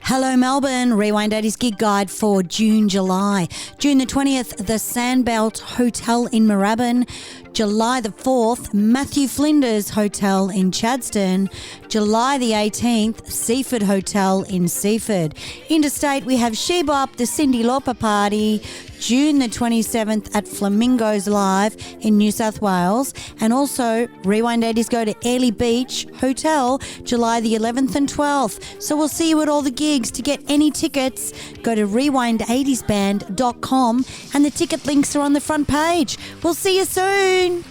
Hello Melbourne, Rewind 80s gig guide for June, July. June the 20th, the Sandbelt Hotel in Moorabbin. July the 4th, Matthew Flinders Hotel in Chadstone. July the 18th, Seaford Hotel in Seaford. Interstate, we have Shebop, the Cyndi Lauper Party. June the 27th at Flamingos Live in New South Wales. And also, Rewind 80s go to Airlie Beach Hotel, July the 11th and 12th. So we'll see you at all the gigs. To get any tickets, go to rewind80sband.com and the ticket links are on the front page. We'll see you soon.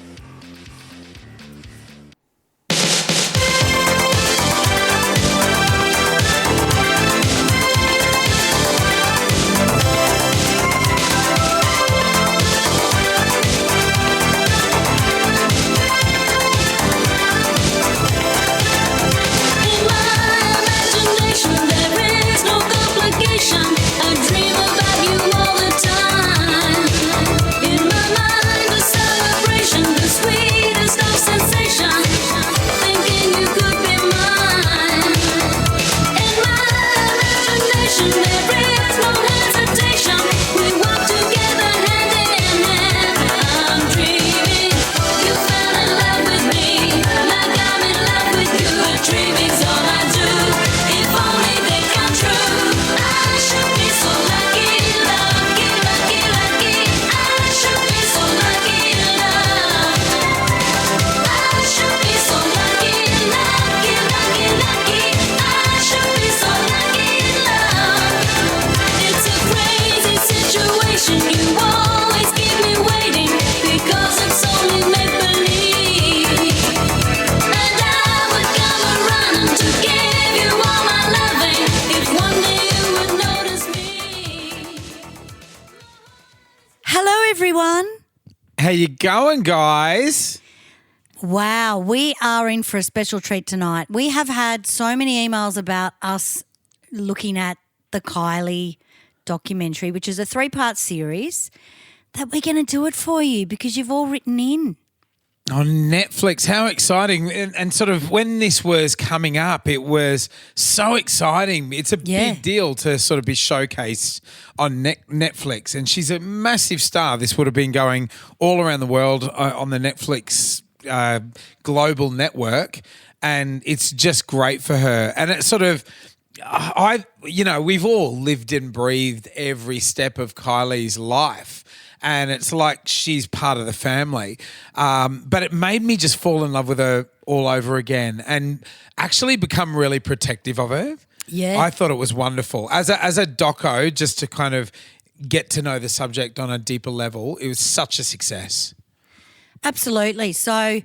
I dream about you all the time. In my mind, a celebration, the sweetest of sensation. Thinking you could be mine. In my imagination, there is no hesitation. We walk together hand in hand. I'm dreaming you fell in love with me, like I'm in love with you. Dreaming's all I do. If only they come true. I should be so lucky, lucky, lucky, lucky. I should be so lucky in love. I should be so lucky, lucky, lucky, lucky. I should be so lucky in love. It's a crazy situation. You always keep me waiting because it's only make-believe. And I would come around to give you all my loving if one day you would notice me. Hello everyone. How you going, guys? Wow, we are in for a special treat tonight. We have had so many emails about us looking at the Kylie documentary, which is a 3-part series, that we're going to do it for you because you've all written in. On Netflix, how exciting. And sort of when this was coming up, it was so exciting. It's a big deal to sort of be showcased on Netflix. And she's a massive star. This would have been going all around the world on the Netflix global network. And it's just great for her. And it's sort of, we've all lived and breathed every step of Kylie's life. And it's like she's part of the family. But it made me just fall in love with her all over again and actually become really protective of her. Yeah. I thought it was wonderful. As a doco, just to kind of get to know the subject on a deeper level, it was such a success. Absolutely. So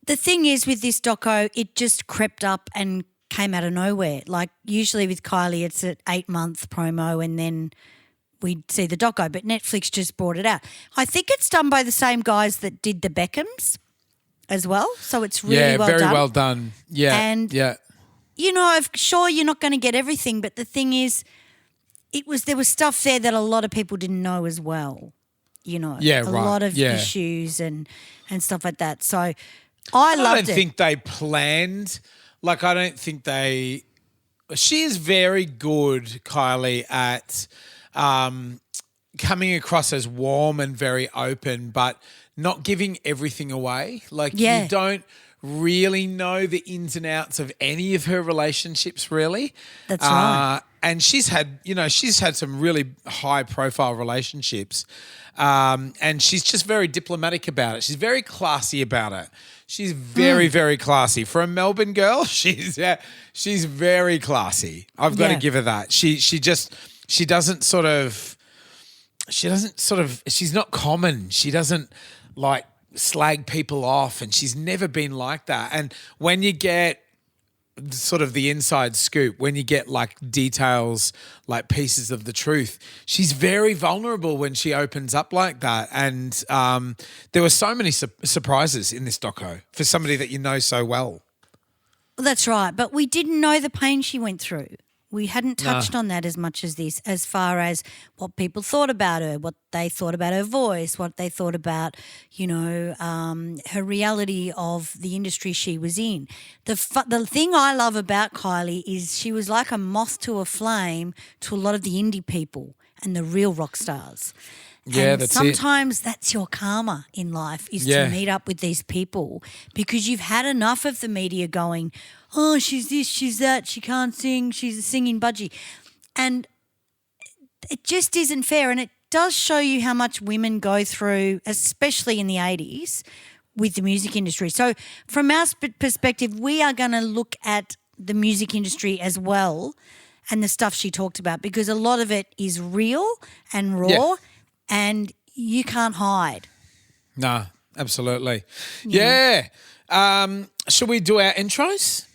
the thing is with this doco, it just crept up and came out of nowhere. Like usually with Kylie, it's an 8-month promo and then we'd see the doco, but Netflix just brought it out. I think it's done by the same guys that did the Beckhams as well, so it's really well done. Yeah, very well done. Yeah, and I'm sure you're not going to get everything, but the thing is, there was stuff there that a lot of people didn't know as well. A lot of issues and stuff like that. So I loved it. I don't think they planned. Like, I don't think they. She is very good, Kylie, at coming across as warm and very open, but not giving everything away. Like you don't really know the ins and outs of any of her relationships, really. That's right. And she's had some really high profile relationships. And she's just very diplomatic about it. She's very classy about it. She's very, very classy. For a Melbourne girl, she's very classy. I've got to give her that. She's not common. She doesn't like slag people off, and she's never been like that. And when you get sort of the inside scoop, when you get like details, like pieces of the truth, she's very vulnerable when she opens up like that. And there were so many surprises in this doco for somebody that you know so well. Well, that's right. But we didn't know the pain she went through. We hadn't touched on that as much as this, as far as what people thought about her, what they thought about her voice, what they thought about, her reality of the industry she was in. The thing I love about Kylie is she was like a moth to a flame to a lot of the indie people and the real rock stars. Yeah, and that's sometimes that's your karma in life, is to meet up with these people because you've had enough of the media going, oh, she's this, she's that, she can't sing, she's a singing budgie. And it just isn't fair. And it does show you how much women go through, especially in the 80s, with the music industry. So from our perspective, we are going to look at the music industry as well and the stuff she talked about, because a lot of it is real and raw and you can't hide. No, absolutely. Yeah. Should we do our intros?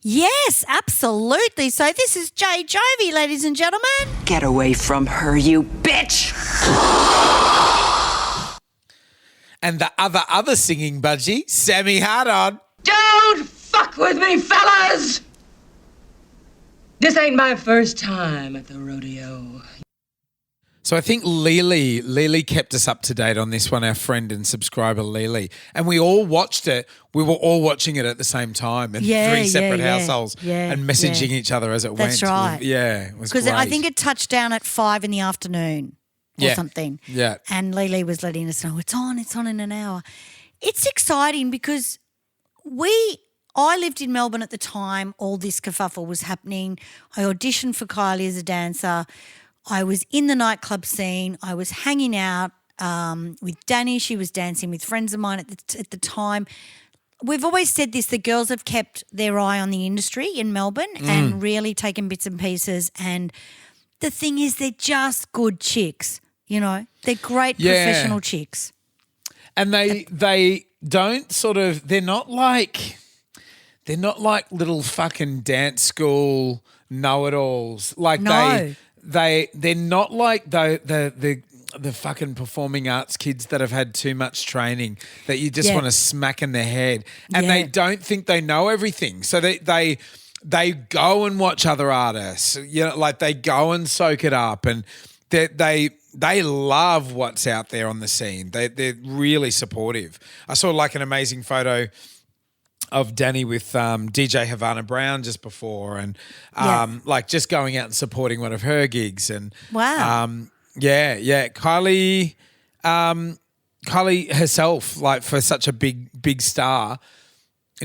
Yes, absolutely. So this is Jay Jovi, ladies and gentlemen. Get away from her, you bitch! And the other singing budgie, Sammy Hardon. Don't fuck with me, fellas! This ain't my first time at the rodeo. So I think Lily kept us up to date on this one, our friend and subscriber Lily. And we all watched it. We were all watching it at the same time in three separate households and messaging each other as it went. That's right. It was Because great. I think it touched down at 5 p.m. or something. Yeah. And Lily was letting us know, it's on in an hour. It's exciting because I lived in Melbourne at the time all this kerfuffle was happening. I auditioned for Kylie as a dancer. I was in the nightclub scene. I was hanging out with Dannii. She was dancing with friends of mine at the time. We've always said this, the girls have kept their eye on the industry in Melbourne and really taken bits and pieces. And the thing is, they're just good chicks, They're great professional chicks. And they don't sort of, they're not like little fucking dance school know-it-alls. Like No. They're not like the fucking performing arts kids that have had too much training that you just want to smack in their head, and they don't think they know everything. So they go and watch other artists, like they go and soak it up, and they love what's out there on the scene. They're really supportive. I saw like an amazing photo of Dannii with DJ Havana Brown just before, and like just going out and supporting one of her gigs. And Kylie herself, like for such a big star,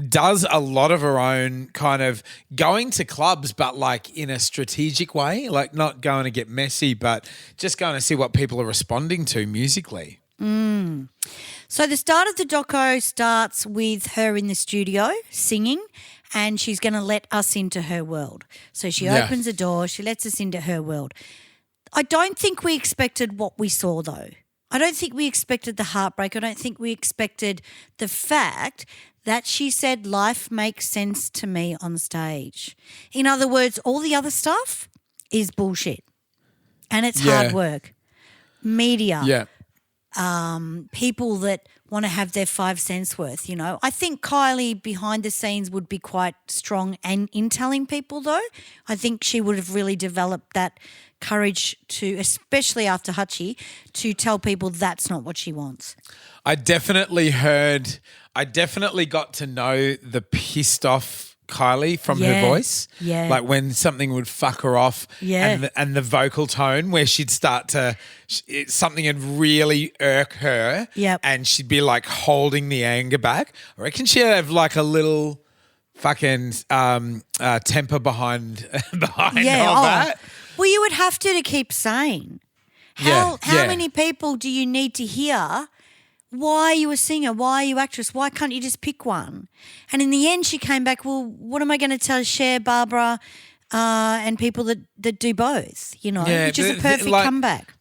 does a lot of her own kind of going to clubs, but like in a strategic way, like not going to get messy, but just going to see what people are responding to musically. So the start of the doco starts with her in the studio singing, and she's going to let us into her world. So she opens a door, she lets us into her world. I don't think we expected what we saw though. I don't think we expected the heartbreak. I don't think we expected the fact that she said life makes sense to me on stage. In other words, all the other stuff is bullshit and it's hard work. Media. Yeah. People that want to have their 5 cents worth, I think Kylie behind the scenes would be quite strong and in telling people though. I think she would have really developed that courage to, especially after Hutchie, to tell people that's not what she wants. I definitely got to know the pissed off Kylie from her voice. Yeah. Like when something would fuck her off and the vocal tone where she'd start to, something would really irk her and she'd be like holding the anger back. I reckon she'd have like a little fucking temper behind all that. Well, you would have to keep saying. How many people do you need to hear? Why are you a singer? Why are you actress? Why can't you just pick one? And in the end, she came back, well, what am I going to tell Cher, Barbara, and people that do both, which is a perfect comeback.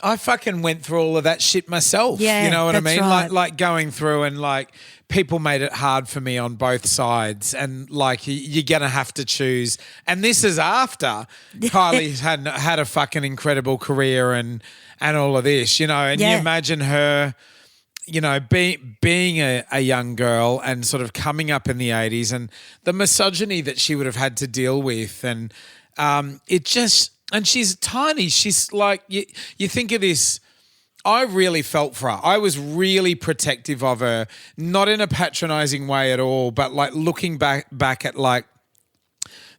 I fucking went through all of that shit myself. Yeah, you know what I that's mean? right. Like going through and like people made it hard for me on both sides, and like you're gonna have to choose. And this is after Kylie's had a fucking incredible career and all of this, and you imagine her, being a young girl and sort of coming up in the 80s and the misogyny that she would have had to deal with, and It just, and she's tiny. She's like, you think of this. I really felt for her. I was really protective of her, not in a patronizing way at all, but like looking back at like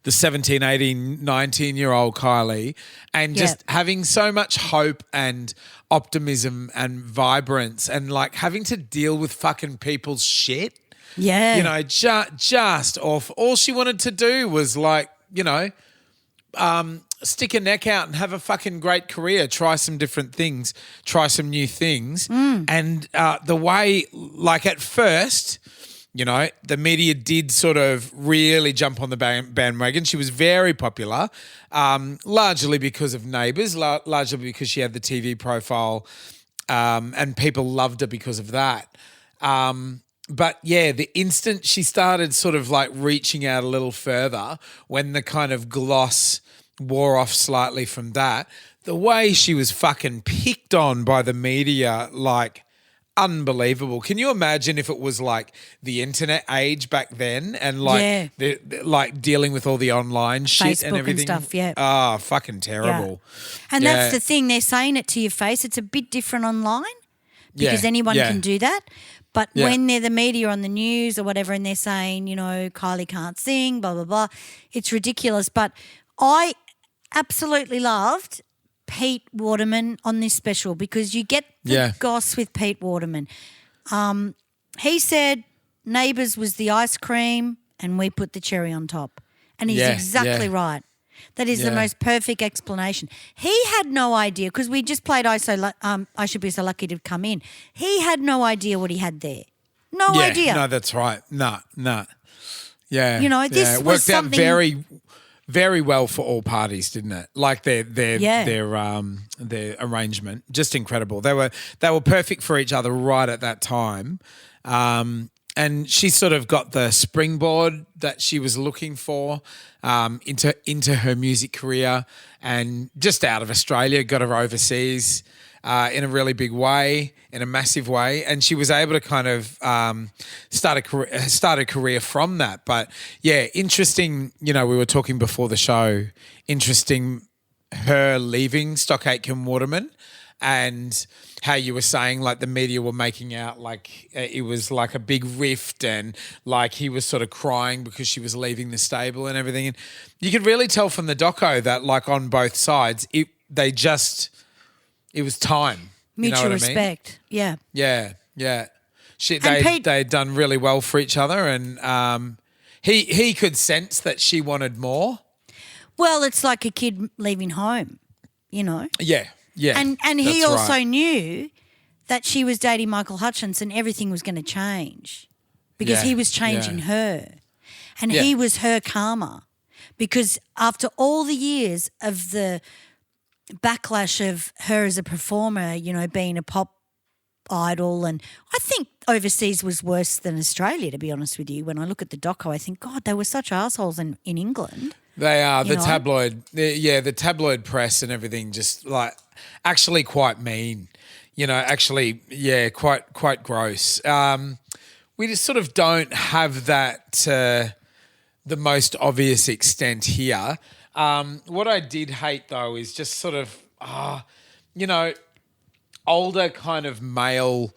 the 17, 18, 19-year-old Kylie and just having so much hope and optimism and vibrance and like having to deal with fucking people's shit. Yeah. You know, just off. All she wanted to do was like, you know, stick her neck out and have a fucking great career, try some different things, try some new things. And the way, like at first, you know, the media did sort of really jump on the bandwagon. She was very popular, largely because of Neighbours, largely because she had the TV profile, and people loved her because of that. But yeah, the instant she started sort of like reaching out a little further, when the kind of gloss wore off slightly from that, the way she was fucking picked on by the media, like unbelievable. Can you imagine if it was like the internet age back then and like like dealing with all the online shit Facebook and everything? and stuff, yeah. Oh, fucking terrible. Yeah. And that's the thing. They're saying it to your face. It's a bit different online because anyone can do that. But when they're the media on the news or whatever and they're saying, you know, Kylie can't sing, blah, blah, blah, it's ridiculous. But I absolutely loved Pete Waterman on this special because you get the goss with Pete Waterman. He said Neighbours was the ice cream and we put the cherry on top. And he's exactly right. That is the most perfect explanation. He had no idea because we just played I Should Be So Lucky to Come In. He had no idea what he had there. No idea. No, that's right. No. Yeah. You know, this it was worked something out very, very well for all parties, didn't it? Like their arrangement, just incredible. They were perfect for each other right at that time. And she sort of got the springboard that she was looking for into her music career, and just out of Australia, got her overseas in a really big way, in a massive way, and she was able to kind of start a career from that. But yeah, interesting. You know, we were talking before the show. Interesting, her leaving Stock Aitken Waterman. And how you were saying like the media were making out like it was like a big rift and like he was sort of crying because she was leaving the stable and everything. And you could really tell from the doco that like on both sides, it was time. Mutual you know respect. I mean? Yeah. They'd done really well for each other, and he could sense that she wanted more. Well, it's like a kid leaving home, you know. Yeah. Yeah, and he also knew that she was dating Michael Hutchence and everything was going to change because he was changing her, and he was her karma. Because after all the years of the backlash of her as a performer, you know, being a pop idol, and I think overseas was worse than Australia, to be honest with you. When I look at the doco, I think, God, they were such assholes in England. They are. The tabloid press and everything just like actually quite mean, you know, actually, quite gross. We just sort of don't have that to the most obvious extent here. What I did hate though is just sort of, you know, older kind of male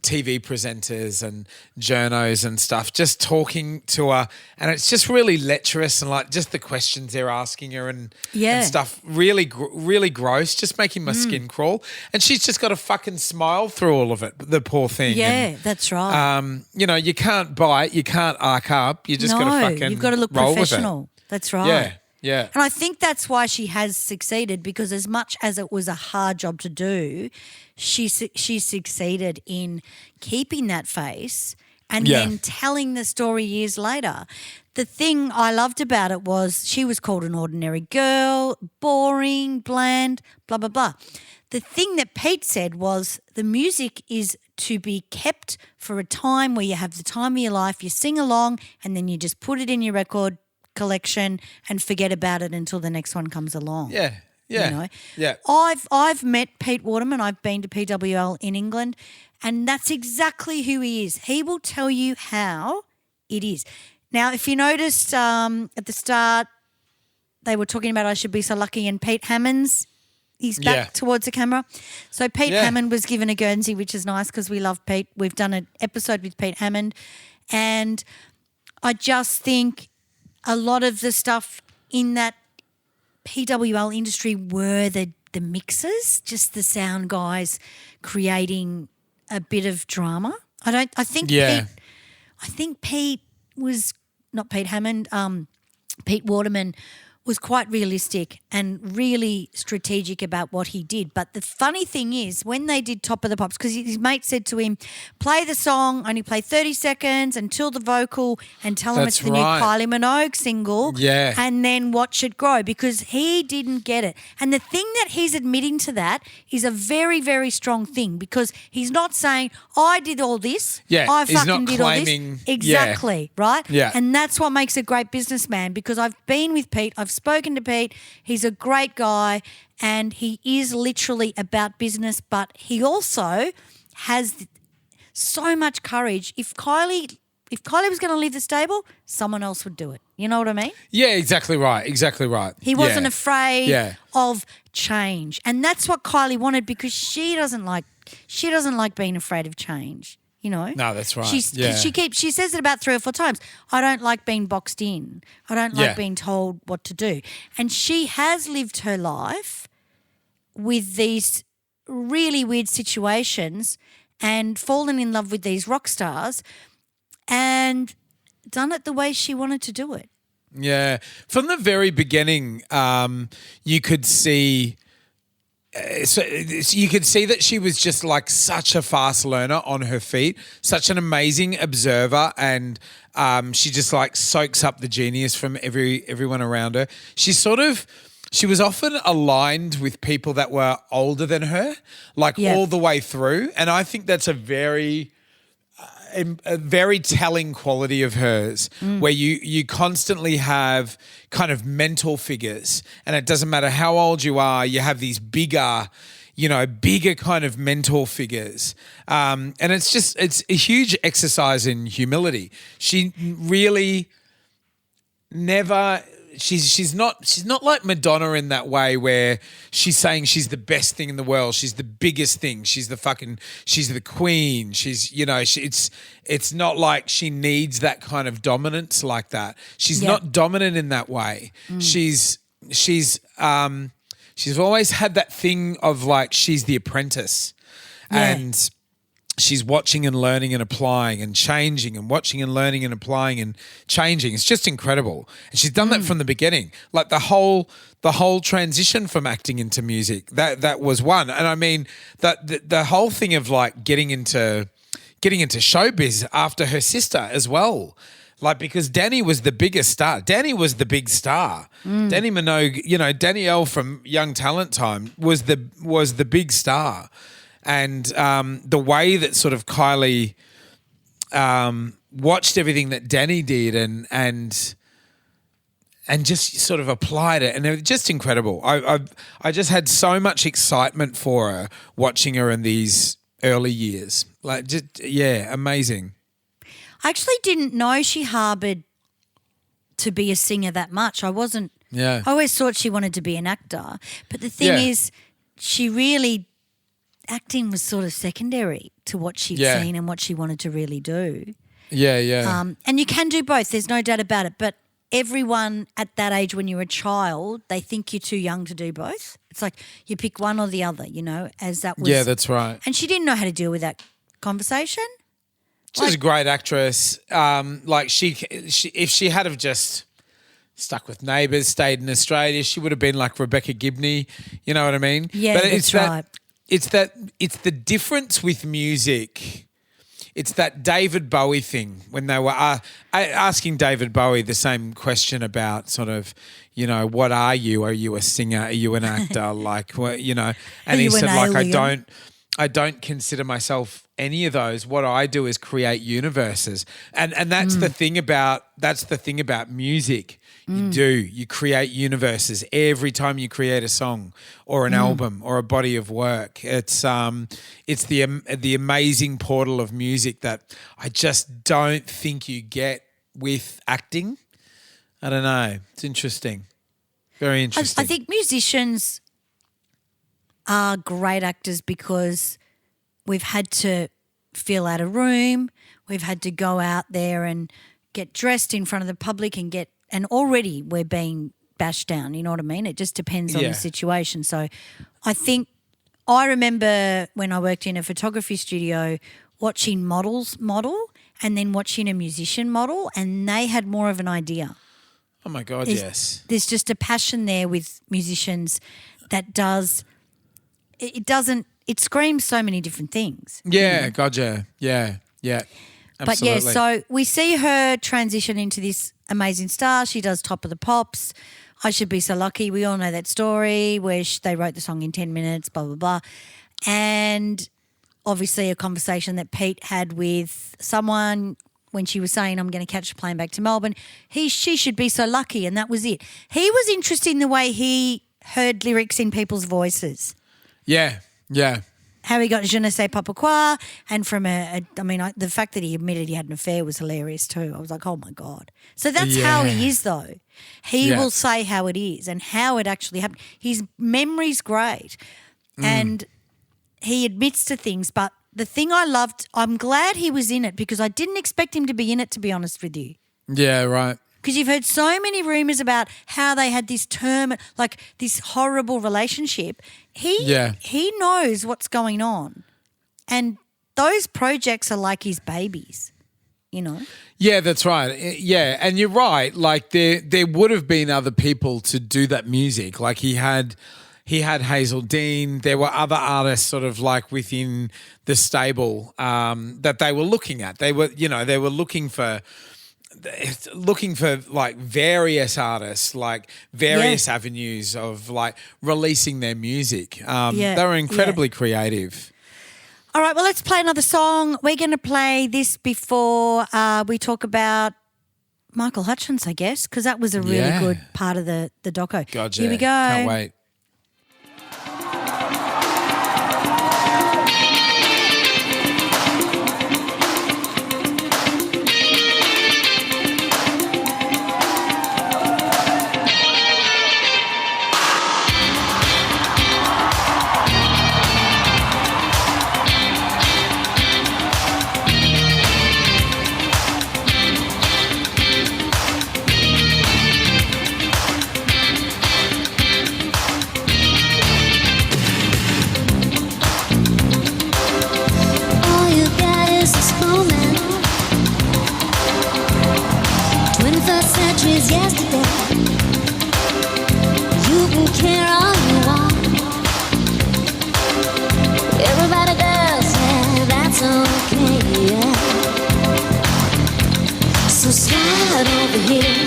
TV presenters and journos and stuff just talking to her, and it's just really lecherous and like just the questions they're asking her and stuff really gross, just making my skin crawl. And she's just got to fucking smile through all of it, the poor thing. Yeah, that's right. You know, you can't bite, you can't arc up, you just got to fucking you've got to look roll professional. with it. That's right. Yeah. And I think that's why she has succeeded, because as much as it was a hard job to do, she succeeded in keeping that face and then telling the story years later. The thing I loved about it was she was called an ordinary girl, boring, bland, blah, blah, blah. The thing that Pete said was the music is to be kept for a time where you have the time of your life, you sing along, and then you just put it in your record collection and forget about it until the next one comes along. Yeah. You know? Yeah. I've met Pete Waterman. I've been to PWL in England, and that's exactly who he is. He will tell you how it is. Now, if you noticed at the start, they were talking about I Should Be So Lucky, and Pete Hammond's he's back towards the camera. So Pete Hammond was given a Guernsey, which is nice because we love Pete. We've done an episode with Pete Hammond, and I just think a lot of the stuff in that PWL industry were the mixers, just the sound guys creating a bit of drama. I think Pete was not Pete Hammond, Pete Waterman was quite realistic and really strategic about what he did. But the funny thing is, when they did Top of the Pops, because his mate said to him, play the song, only play 30 seconds until the vocal, and tell him it's the new Kylie Minogue single, and then watch it grow, because he didn't get it. And the thing that he's admitting to that is a very, very strong thing, because he's not saying, I did all this, I fucking did all this. Exactly, right? Yeah. And that's what makes a great businessman, because I've been with Pete, I've spoken to Pete. He's a great guy, and he is literally about business, but he also has so much courage. If Kylie was going to leave the stable, someone else would do it. You know what I mean? Yeah, exactly right. Exactly right. He wasn't afraid of change, and that's what Kylie wanted, because she doesn't like being afraid of change. You know? No, that's right. She says it about 3 or 4 times. I don't like being boxed in. I don't like being told what to do. And she has lived her life with these really weird situations and fallen in love with these rock stars and done it the way she wanted to do it. Yeah. From the very beginning, you could see... So you could see that she was just like such a fast learner on her feet, such an amazing observer, and she just like soaks up the genius from everyone around her. She was often aligned with people that were older than her, like all the way through, and I think that's a very telling quality of hers, where you constantly have kind of mentor figures, and it doesn't matter how old you are, you have these bigger kind of mentor figures. And it's a huge exercise in humility. She really never... She's not like Madonna in that way where she's saying she's the best thing in the world. She's the biggest thing. She's the queen. It's not like she needs that kind of dominance like that. She's not dominant in that way. She's always had that thing of like she's the apprentice, and she's watching and learning and applying and changing, and watching and learning and applying and changing. It's just incredible. And she's done that from the beginning. Like the whole transition from acting into music, that was one. And I mean that the whole thing of like getting into showbiz after her sister as well. Like, because Dannii was the biggest star. Dannii was the big star. Dannii Minogue, Danielle from Young Talent Time was the big star. And the way that sort of Kylie watched everything that Dannii did and just sort of applied it, and it was just incredible. I just had so much excitement for her watching her in these early years. Like, just amazing. I actually didn't know she harboured to be a singer that much. I wasn't. Yeah. I always thought she wanted to be an actor, but the thing is, she really. Acting was sort of secondary to what she'd seen and what she wanted to really do. Yeah. And you can do both. There's no doubt about it. But everyone at that age, when you're a child, they think you're too young to do both. It's like you pick one or the other, as that was. Yeah, that's right. And she didn't know how to deal with that conversation. She's a great actress. If she had have just stuck with Neighbours, stayed in Australia, she would have been like Rebecca Gibney. You know what I mean? Yeah, but that's right. It's the difference with music. It's that David Bowie thing when they were asking David Bowie the same question about sort of, what are you? Are you a singer? Are you an actor? Like, what, and he said, like, I don't consider myself any of those. What I do is create universes. And that's the thing about music. You create universes every time you create a song or an album or a body of work. It's the amazing portal of music that I just don't think you get with acting. I don't know. It's interesting. Very interesting. I think musicians are great actors because we've had to fill out a room, we've had to go out there and get dressed in front of the public and already we're being bashed down, you know what I mean? It just depends on the situation. So I think I remember when I worked in a photography studio watching models model and then watching a musician model, and they had more of an idea. Oh my God, yes. There's just a passion there with musicians that it screams so many different things. Yeah, gotcha. Yeah. Absolutely. But yeah, so we see her transition into this amazing star. She does Top of the Pops. I Should Be So Lucky. We all know that story where they wrote the song in 10 minutes, blah, blah, blah. And obviously a conversation that Pete had with someone when she was saying, I'm going to catch a plane back to Melbourne. She should be so lucky, and that was it. He was interested in the way he heard lyrics in people's voices. Yeah. How he got Je ne sais pas pourquoi, and from the fact that he admitted he had an affair was hilarious too. I was like, oh my God. So that's how he is though. He will say how it is and how it actually happened. His memory's great and he admits to things, but the thing I loved, I'm glad he was in it because I didn't expect him to be in it, to be honest with you. Yeah, right. Because you've heard so many rumours about how they had this this horrible relationship. He knows what's going on. And those projects are like his babies, you know? Yeah, that's right. Yeah, and you're right. Like there would have been other people to do that music. Like he had Hazel Dean. There were other artists sort of like within the stable that they were looking at. They were looking for like various artists, like various avenues of like releasing their music. They were incredibly creative. All right, well, let's play another song. We're going to play this before we talk about Michael Hutchence, I guess, because that was a really good part of the doco. Gotcha. Here we go. Can't wait. All you got is this moment. 21st century's yesterday. You can care all you want. Everybody does, yeah, that's okay, yeah. So slide over here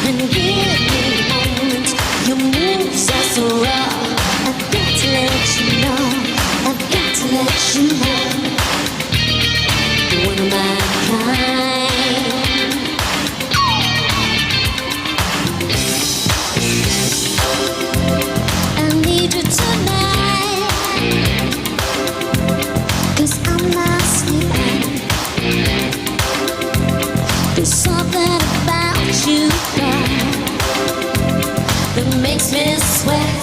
and give me a moment. Your moves are so raw. I've got to let you know. I've got to let you know. One of my kind. I need you tonight, 'cause I'm not sleeping. There's something about you, girl, that makes me sweat.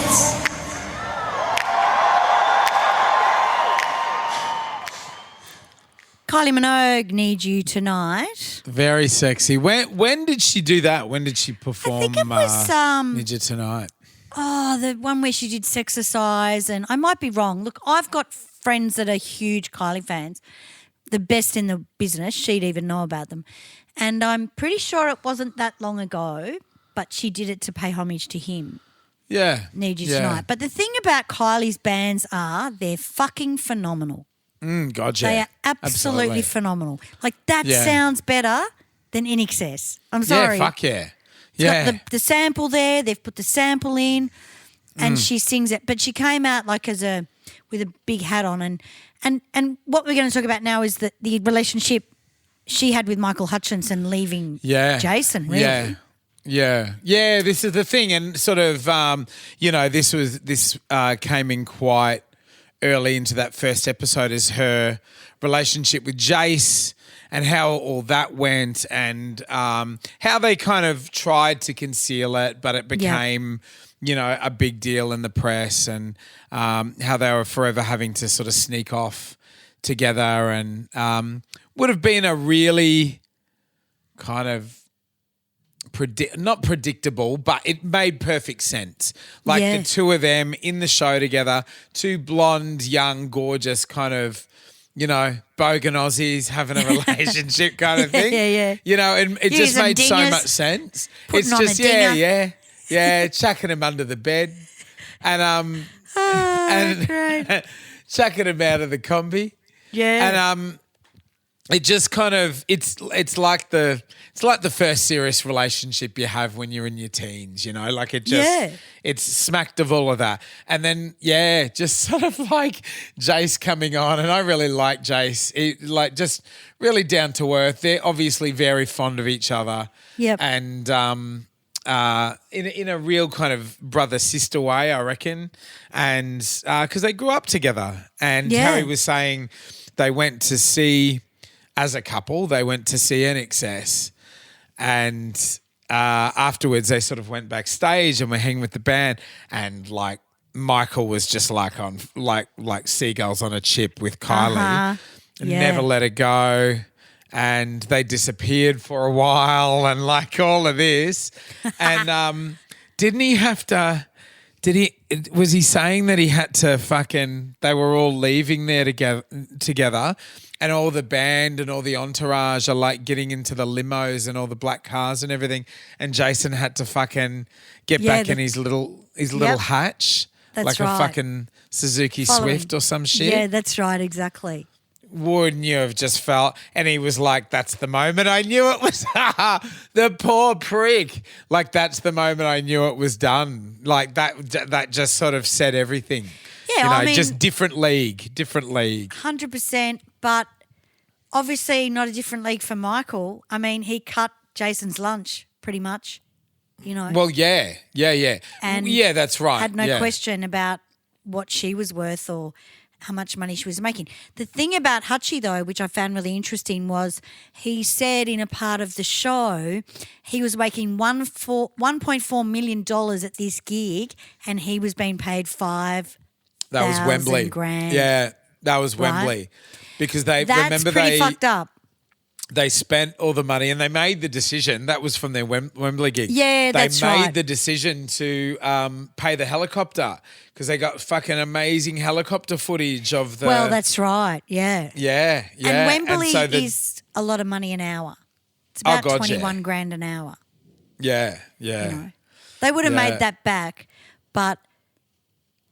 Kylie Minogue, Need You Tonight. Very sexy. When did she do that? When did she perform? I think it was Need You Tonight? the one where she did Sexercise, and I might be wrong. Look, I've got friends that are huge Kylie fans, the best in the business. She'd even know about them. And I'm pretty sure it wasn't that long ago, but she did it to pay homage to him. Yeah. Need You Tonight. But the thing about Kylie's bands are they're fucking phenomenal. Gotcha. They are absolutely phenomenal. Like that sounds better than In Excess. I'm sorry. Yeah, fuck yeah. It's got the sample there. They've put the sample in, and she sings it. But she came out like with a big hat on, and what we're going to talk about now is the relationship she had with Michael Hutchence and leaving Jason. Really. Yeah. This is the thing, and sort of this came in quite early into that first episode as her relationship with Jace and how all that went and how they kind of tried to conceal it, but it became a big deal in the press, and how they were forever having to sort of sneak off together, and would have been a really kind of not predictable, but it made perfect sense. Like the two of them in the show together, two blonde, young, gorgeous kind of, bogan Aussies having a relationship kind of thing. And it just made so much sense. Putting It's on just, a dinger. chucking him under the bed and Great. chucking him out of the combi. Yeah. And it just kind of it's like the first serious relationship you have when you're in your teens, like it just it's smacked of all of that. And then just sort of like Jace coming on, and I really like Jace. Just really down to earth. They're obviously very fond of each other. Yep. And in a real kind of brother sister way, I reckon. And because they grew up together, and Harry was saying they went to see. As a couple, they went to see NXS, and afterwards they sort of went backstage and were hanging with the band, and like Michael was just like on like seagulls on a chip with Kylie, and never let her go, and they disappeared for a while, and like all of this, and didn't he have to? Was he saying that he had to they were all leaving there together, and all the band and all the entourage are like getting into the limos and all the black cars and everything, and Jason had to get back in his little hatch, That's like right. a fucking Suzuki Swift or some shit. Yeah, that's right, exactly. Wouldn't you have just felt? And he was like, that's the moment I knew it was the poor prick. Like, that's the moment I knew it was done. Like that just sort of said everything. Yeah, I mean, just different league. 100%, but obviously not a different league for Michael. I mean, he cut Jason's lunch pretty much, Well, yeah. And yeah, that's right. Had no question about what she was worth or how much money she was making. The thing about Hutchie, though, which I found really interesting, was he said in a part of the show he was making $1.4 million at this gig, and he was being paid $5,000. That was Wembley. Grand. Yeah, that was Wembley. Because That's remember pretty fucked up. They spent all the money and they made the decision. That was from their Wembley gig. Yeah, that's right. They made the decision to pay the helicopter because they got fucking amazing helicopter footage of the. Well, that's right. Yeah. Yeah. And Wembley is a lot of money an hour. It's about $21,000 an hour. Yeah. They would have made that back, but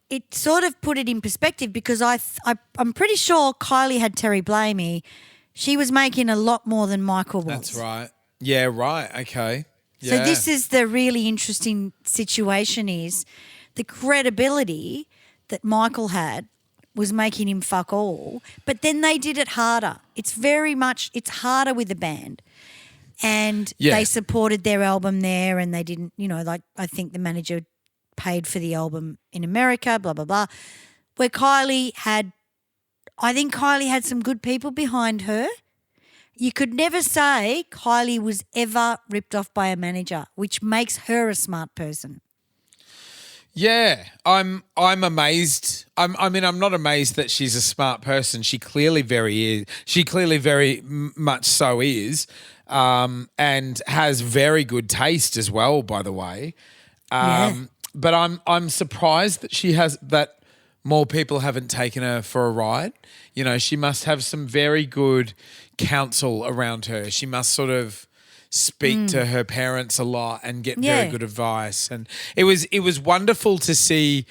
it sort of put it in perspective because I'm pretty sure Kylie had Terry Blamey. She was making a lot more than Michael was. That's right. Yeah, right. Okay. Yeah. So this is the really interesting situation is the credibility that Michael had was making him fuck all, but then they did it harder. It's harder with the band. And they supported their album there, and they didn't, I think the manager paid for the album in America, blah, blah, blah, where I think Kylie had some good people behind her. You could never say Kylie was ever ripped off by a manager, which makes her a smart person. Yeah, I'm amazed. I'm not amazed that she's a smart person. She clearly very much so is, and has very good taste as well. By the way, but I'm surprised that she has that. More people haven't taken her for a ride. She must have some very good counsel around her. She must sort of speak to her parents a lot and get very good advice. And it was wonderful to see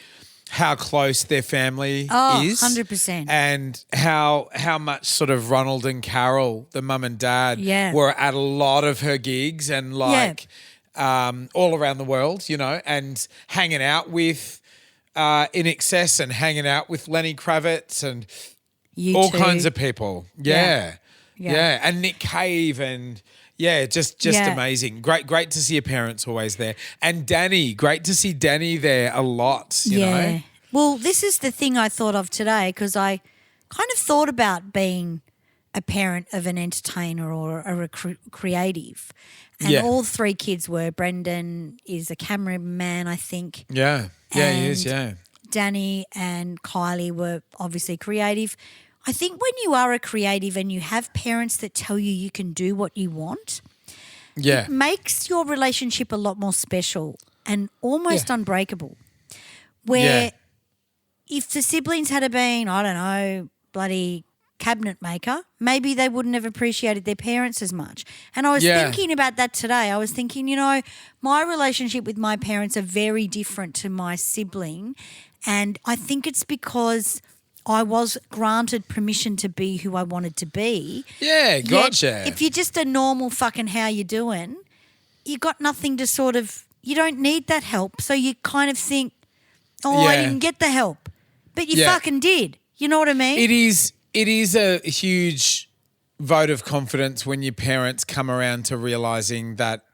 how close their family is. 100%. And how much sort of Ronald and Carol, the mum and dad, were at a lot of her gigs and all around the world, and hanging out with In Excess and hanging out with Lenny Kravitz and all kinds of people. Yeah. And Nick Cave and just amazing. Great to see your parents always there. And Dannii, great to see Dannii there a lot, you know. Well, this is the thing I thought of today because I kind of thought about being a parent of an entertainer or a creative. And Yeah. all three kids were. Brendan is a cameraman, I think. Yeah. Yeah, he is, And yeah. Dannii and Kylie were obviously creative. I think when you are a creative and you have parents that tell you can do what you want, Yeah. it makes your relationship a lot more special and almost unbreakable. Where if the siblings had been, I don't know, bloody cabinet maker, maybe they wouldn't have appreciated their parents as much. And I was thinking about that today. I was thinking, my relationship with my parents are very different to my sibling. And I think it's because I was granted permission to be who I wanted to be. Yeah, gotcha. Yet, if you're just a normal fucking how you doing, you got nothing to sort of, you don't need that help. So you kind of think, I didn't get the help. But you fucking did. You know what I mean? It is a huge vote of confidence when your parents come around to realising that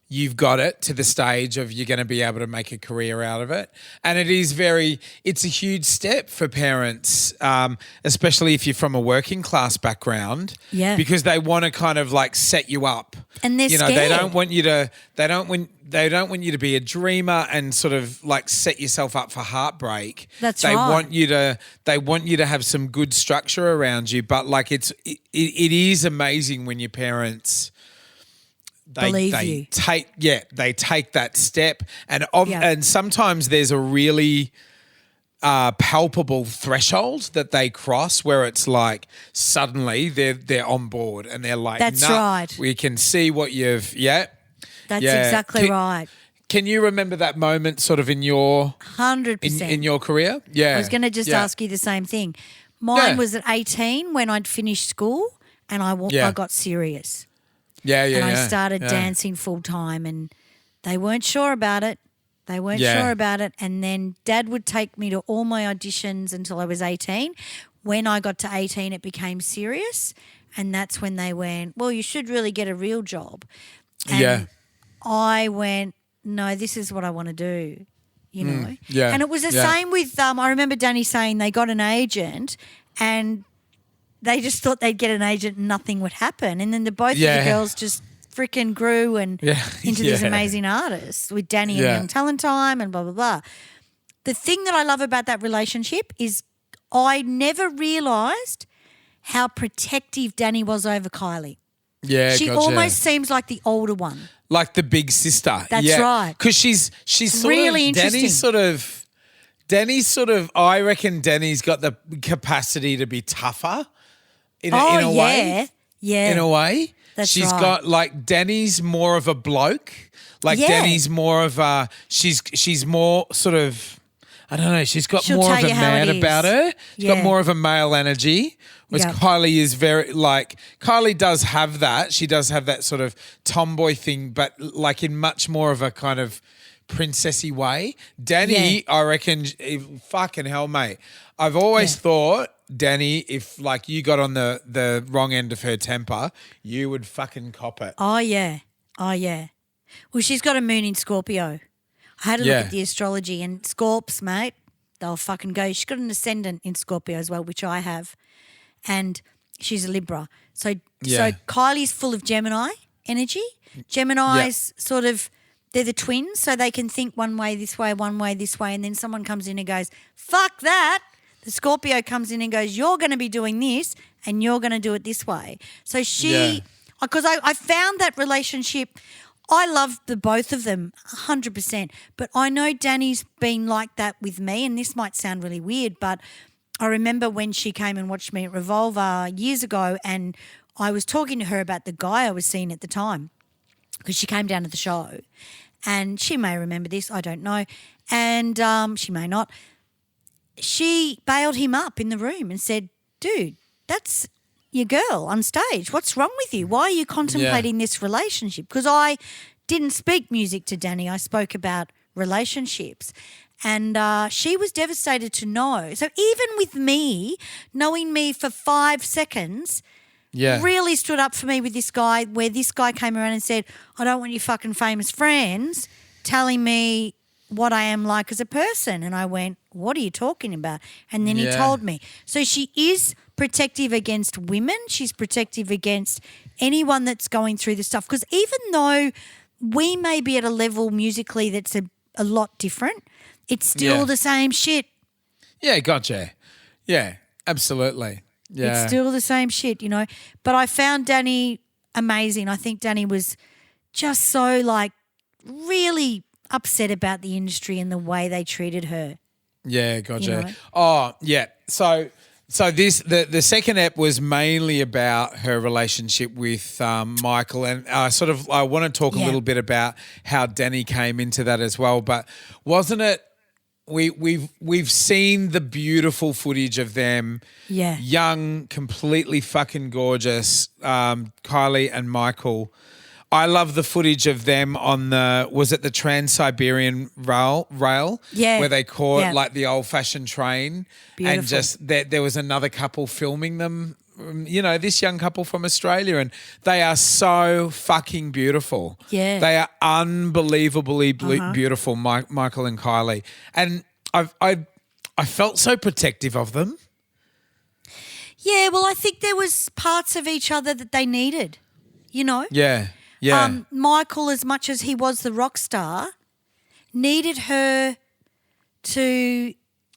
you've got it to the stage of you're going to be able to make a career out of it. And it's a huge step for parents, especially if you're from a working class background. Yeah. Because they want to kind of like set you up. And they're scared. They don't want you to be a dreamer and sort of like set yourself up for heartbreak. That's they right. They want you to have some good structure around you, but like it is amazing when your parents they take that step, and sometimes there's a really palpable threshold that they cross where it's like suddenly they're on board and they're like, that's nah, right. We can see what you've That's exactly right. Can you remember that moment sort of in your 100% in your career? Yeah. I was going to just ask you the same thing. Mine was at 18 when I'd finished school and I got serious. And I started dancing full time and they weren't sure about it. And then Dad would take me to all my auditions until I was 18. When I got to 18, it became serious. And that's when they went, well, you should really get a real job. And I went, no, this is what I want to do, know. Yeah. And it was the same with, I remember Dannii saying they got an agent and they just thought they'd get an agent and nothing would happen. And then both of the girls just freaking grew into these amazing artists with Dannii and Young Talent Time and blah, blah, blah. The thing that I love about that relationship is I never realised how protective Dannii was over Kylie. Yeah, she almost seems like the older one. Like the big sister. That's right. Because she's sort really of, interesting. Danny's sort of, I reckon Danny's got the capacity to be tougher in a way. Yeah. In a way. She's got like Danny's more of a bloke. Like Danny's more of a, she's more sort of, I don't know, she's got She'll more of tell a you how man it is. about her. She's got more of a male energy. Whereas Kylie is very like, Kylie does have that. She does have that sort of tomboy thing, but like in much more of a kind of princessy way. Dannii, I reckon, fucking hell, mate. I've always thought, Dannii, if like you got on the wrong end of her temper, you would fucking cop it. Oh, yeah. Well, she's got a moon in Scorpio. I had a look at the astrology and Scorps, mate, they'll fucking go. She's got an ascendant in Scorpio as well, which I have, and she's a Libra. So Kylie's full of Gemini energy. Gemini's sort of, they're the twins, so they can think one way, this way, and then someone comes in and goes, fuck that. The Scorpio comes in and goes, you're going to be doing this and you're going to do it this way. So because I found that relationship, I love the both of them 100%, but I know Danny's been like that with me, and this might sound really weird, but I remember when she came and watched me at Revolver years ago and I was talking to her about the guy I was seeing at the time because she came down to the show and she may remember this, I don't know, and she may not. She bailed him up in the room and said, dude, that's your girl on stage. What's wrong with you? Why are you contemplating this relationship? Because I didn't speak music to Dannii. I spoke about relationships. And she was devastated to know. So even with me, knowing me for 5 seconds, really stood up for me with this guy, where this guy came around and said, I don't want you fucking famous friends telling me what I am like as a person. And I went, what are you talking about? And then he told me. So she is protective against women. She's protective against anyone that's going through this stuff. Because even though we may be at a level musically that's a lot different, it's still the same shit. Yeah, gotcha. Yeah, absolutely. Yeah. It's still the same shit, you know. But I found Dannii amazing. I think Dannii was just so like really upset about the industry and the way they treated her. Yeah, gotcha. You know? Oh, yeah. So this the second ep was mainly about her relationship with Michael, and I want to talk a little bit about how Dannii came into that as well. But wasn't it? We've seen the beautiful footage of them, young, completely fucking gorgeous, Kylie and Michael. I love the footage of them on the Trans-Siberian rail where they caught like the old-fashioned train. Beautiful. And just there was another couple filming them, you know, this young couple from Australia, and they are so fucking beautiful. Yeah. They are unbelievably beautiful, Michael and Kylie. And I felt so protective of them. Yeah, well, I think there was parts of each other that they needed, you know? Yeah. Yeah. Michael, as much as he was the rock star, needed her to,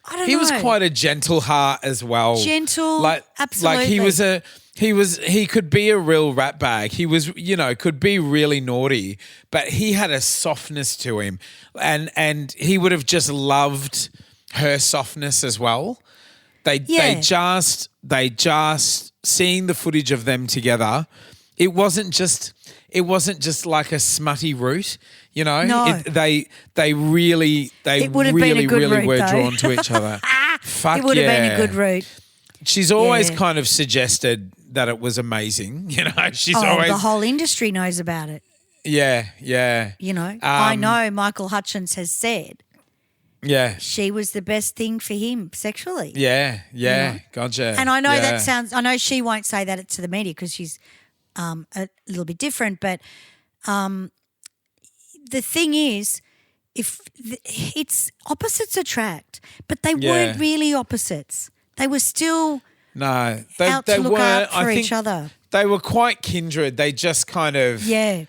I don't know. He was quite a gentle heart as well. Gentle, absolutely. Like he could be a real rat bag. He was, you know, could be really naughty, but he had a softness to him, and he would have just loved her softness as well. They just seeing the footage of them together. It wasn't just like a smutty route, you know. No. They really were drawn to each other. Fuck, it would have been a good route. She's always kind of suggested that it was amazing, you know. She's always, the whole industry knows about it. Yeah. You know, I know Michael Hutchence has said. Yeah. She was the best thing for him sexually. Yeah. You know? Gotcha. And I know that sounds. I know she won't say that to the media because she's a little bit different, but the thing is, it's opposites attract, but they weren't really opposites. They were still out to look weren't. out for I think each other. They were quite kindred. They just kind of their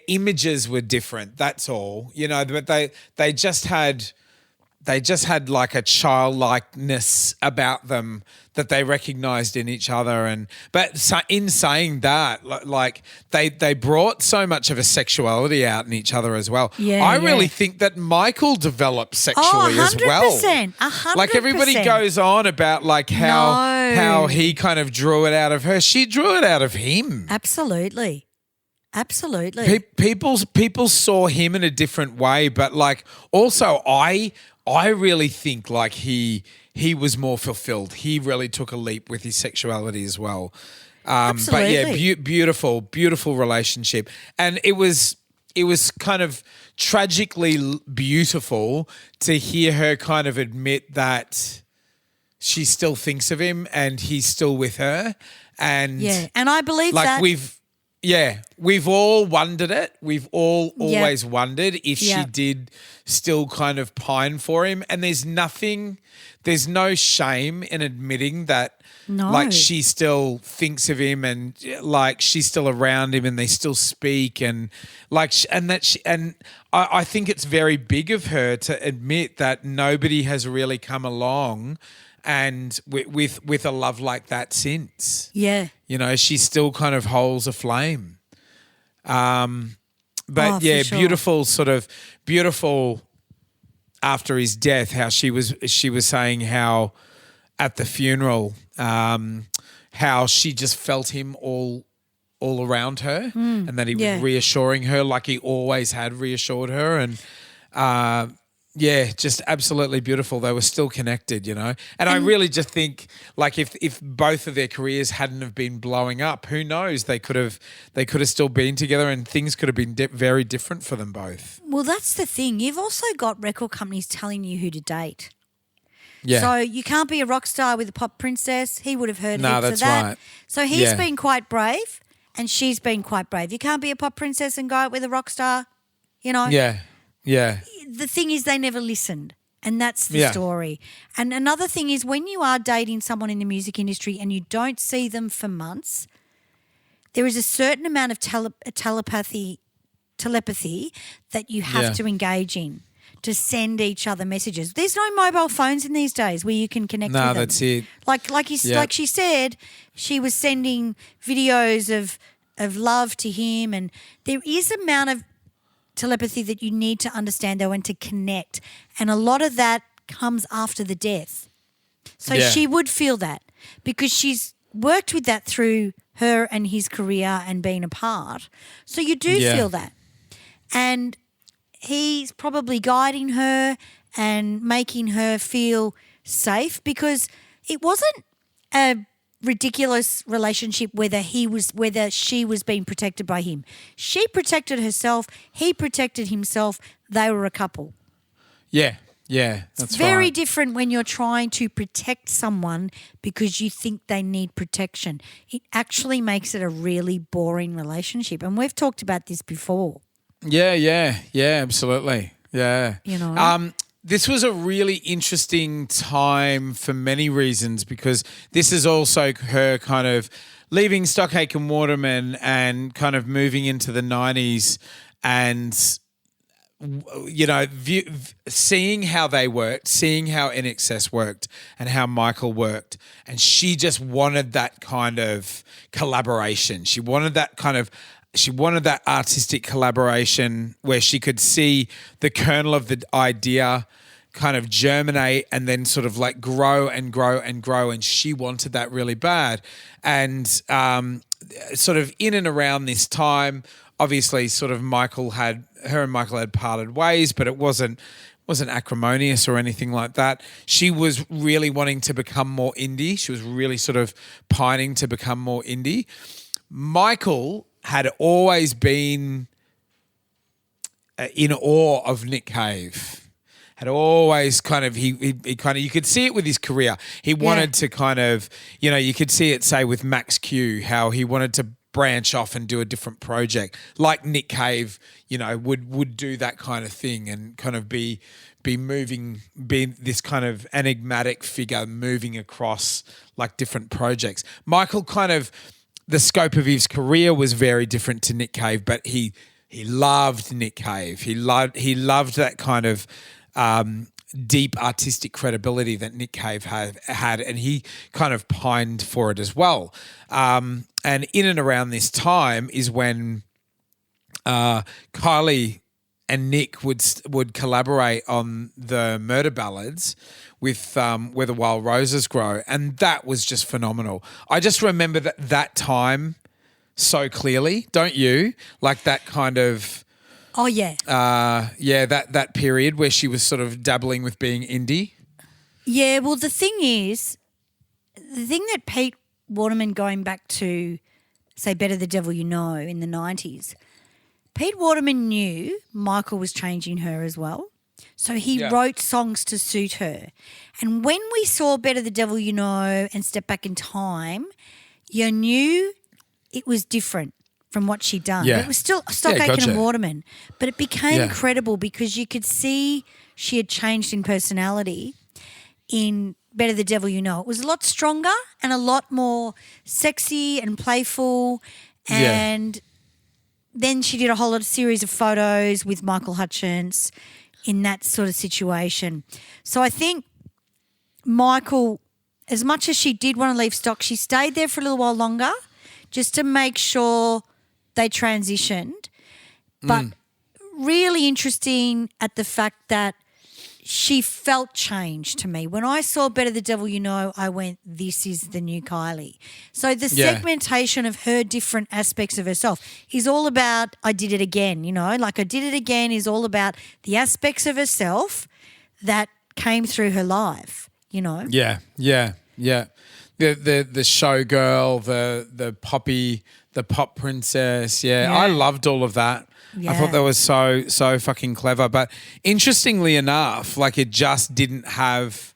images were different. That's all, you know. But they just had like a childlikeness about them that they recognised in each other. But in saying that, like they brought so much of a sexuality out in each other as well. I really think that Michael developed sexually as well. 100%. Like everybody goes on about like how he kind of drew it out of her. She drew it out of him. Absolutely. People saw him in a different way, but like also I really think like he was more fulfilled. He really took a leap with his sexuality as well. But yeah, beautiful relationship. And it was kind of tragically beautiful to hear her kind of admit that she still thinks of him and he's still with her. And and I believe like that. We've all wondered it. We've all always wondered if she did still kind of pine for him. And there's no shame in admitting that like she still thinks of him and like she's still around him and they still speak and like I think it's very big of her to admit that nobody has really come along and with a love like that since. Yeah. You know, she still kind of holds a flame. But beautiful after his death, how she was saying how at the funeral, how she just felt him all around her and that he was reassuring her like he always had reassured her. And just absolutely beautiful. They were still connected, you know. And I really just think like if both of their careers hadn't have been blowing up, who knows? They could have still been together and things could have been very different for them both. Well, that's the thing. You've also got record companies telling you who to date. Yeah. So you can't be a rock star with a pop princess. He would have heard heaps that's of that. right. So he's been quite brave and she's been quite brave. You can't be a pop princess and go out with a rock star, you know. Yeah. Yeah. The thing is they never listened. And that's the story. And another thing is when you are dating someone in the music industry and you don't see them for months, there is a certain amount of telepathy that you have to engage in to send each other messages. There's no mobile phones in these days where you can connect with them. No, that's it. Like she said, she was sending videos of love to him, and there is an amount of telepathy that you need to understand though and to connect. And a lot of that comes after the death. So she would feel that because she's worked with that through her and his career and being apart. So you do feel that. And he's probably guiding her and making her feel safe because it wasn't a ridiculous relationship whether she was being protected by him. She protected herself, he protected himself, they were a couple. Yeah, that's It's very different when you're trying to protect someone because you think they need protection. It actually makes it a really boring relationship. And we've talked about this before. Yeah, absolutely. Yeah. You know. This was a really interesting time for many reasons because this is also her kind of leaving Stockake and Waterman and kind of moving into the 90s and, you know, seeing how they worked, seeing how NXS worked and how Michael worked. And she just wanted that kind of collaboration. She wanted that artistic collaboration where she could see the kernel of the idea kind of germinate and then sort of like grow and grow and grow. And she wanted that really bad. And sort of in and around this time, obviously sort of her and Michael had parted ways, but it wasn't acrimonious or anything like that. She was really wanting to become more indie. She was really sort of pining to become more indie. Michael had always been in awe of Nick Cave. Had always kind of he you could see it with his career. He wanted to kind of, you know, you could see it say with Max Q how he wanted to branch off and do a different project, like Nick Cave, you know, would do that kind of thing and kind of be this kind of enigmatic figure moving across like different projects. Michael kind of, the scope of his career was very different to Nick Cave, but he loved Nick Cave. He loved that kind of deep artistic credibility that Nick Cave had, and he kind of pined for it as well. And in and around this time is when Kylie and Nick would collaborate on the Murder Ballads with Where the Wild Roses Grow, and that was just phenomenal. I just remember that time so clearly, don't you? Like that kind of... Oh, yeah. That period where she was sort of dabbling with being indie. Yeah, well, the thing that Pete Waterman, going back to, say, Better the Devil You Know in the 90s, Pete Waterman knew Michael was changing her as well. So he wrote songs to suit her. And when we saw Better the Devil You Know and Step Back in Time, you knew it was different from what she'd done. Yeah. It was still Stockake and Waterman, but it became credible because you could see she had changed in personality in Better the Devil You Know. It was a lot stronger and a lot more sexy and playful, and then she did a whole series of photos with Michael Hutchence in that sort of situation. So I think Michael, as much as she did want to leave stock, she stayed there for a little while longer just to make sure they transitioned. But really interesting at the fact that she felt change to me. When I saw Better the Devil You Know, I went, this is the new Kylie. So the segmentation of her different aspects of herself is all about I did it again, you know. Like I did it again is all about the aspects of herself that came through her life, you know. Yeah. The showgirl, the poppy, the pop princess. Yeah, I loved all of that. Yeah. I thought that was so fucking clever. But interestingly enough, like it just didn't have.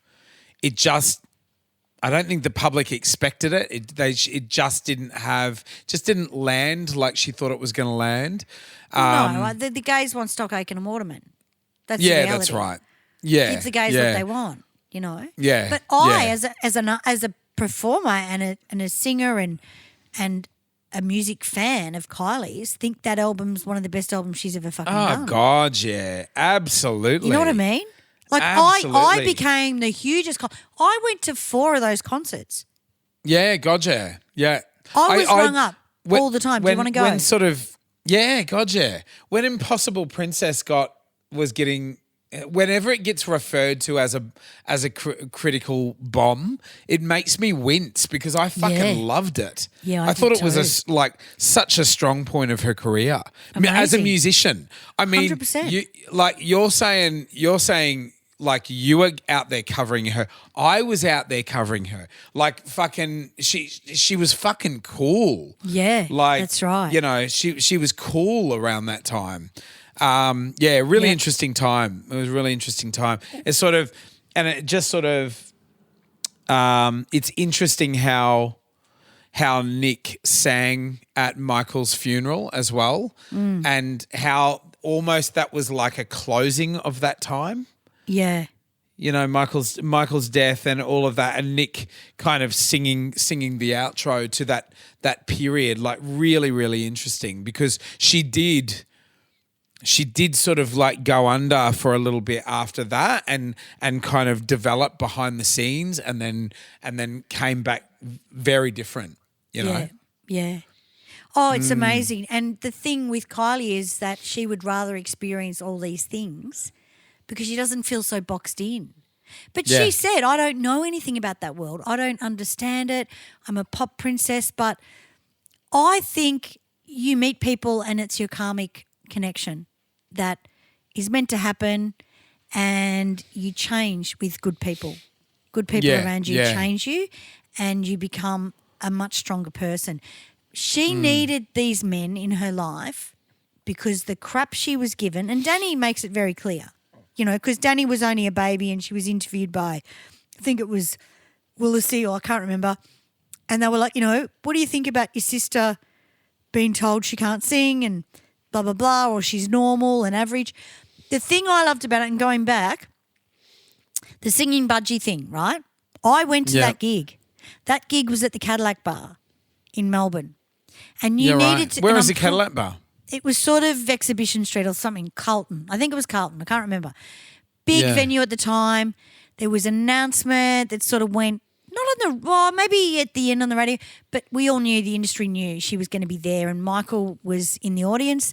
I don't think the public expected it. It just didn't land like she thought it was going to land. No, the gays want Stockake and Waterman. That's the reality. That's right. Yeah. Give the gays what they want, you know. Yeah. But I, yeah. as a performer and a singer and a music fan of Kylie's, think that album's one of the best albums she's ever fucking done. Oh, God, yeah. Absolutely. You know what I mean? Like, I Absolutely. became the hugest. I went to 4 of those concerts. Yeah, gotcha. Yeah. I was rung up all the time. Do you want to go? When sort of, yeah, gotcha. When Impossible Princess was getting, whenever it gets referred to as a critical bomb, it makes me wince because I fucking loved it. Yeah, I thought did it was too. such a strong point of her career. I mean, as a Amazing. musician. I mean, 100%. you're saying. Like you were out there covering her. I was out there covering her. Like fucking, she was fucking cool. Yeah, like that's right. You know, she was cool around that time. Really interesting time. It was a really interesting time. It's sort of, and it just sort of, it's interesting how Nick sang at Michael's funeral as well, and how almost that was like a closing of that time. Yeah. You know, Michael's death and all of that, and Nick kind of singing the outro to that period, like really, really interesting because she did sort of like go under for a little bit after that and kind of develop behind the scenes and then came back very different, you know? Yeah. Oh, it's amazing. And the thing with Kylie is that she would rather experience all these things because she doesn't feel so boxed in. But she said, I don't know anything about that world. I don't understand it. I'm a pop princess. But I think you meet people and it's your karmic connection that is meant to happen and you change with good people. Good people around you change you and you become a much stronger person. She needed these men in her life because the crap she was given, and Dannii makes it very clear. You know, because Dannii was only a baby and she was interviewed by, I think it was Willisey or I can't remember. And they were like, you know, what do you think about your sister being told she can't sing and blah, blah, blah, or she's normal and average? The thing I loved about it, and going back, the singing budgie thing, right? I went to that gig. That gig was at the Cadillac Bar in Melbourne. And you needed to... Where was the Cadillac Bar? It was sort of Exhibition Street or something, Carlton. I think it was Carlton. I can't remember. Big venue at the time. There was an announcement that sort of went, not on the, maybe at the end on the radio, but we all knew, the industry knew she was going to be there, and Michael was in the audience.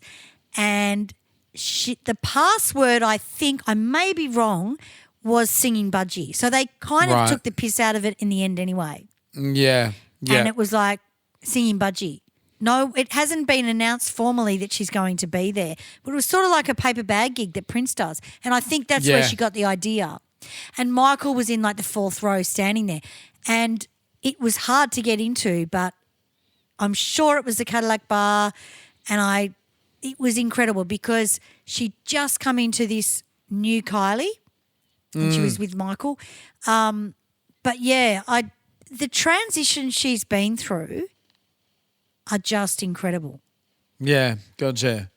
And the password, I think, I may be wrong, was singing budgie. So they kind of took the piss out of it in the end anyway. Yeah. And it was like singing budgie. No, it hasn't been announced formally that she's going to be there, but it was sort of like a paper bag gig that Prince does. And I think that's where she got the idea. And Michael was in like the 4th row standing there. And it was hard to get into, but I'm sure it was the Cadillac Bar. And it was incredible because she'd just come into this new Kylie and she was with Michael. But yeah, the transition she's been through are just incredible. Yeah, gotcha.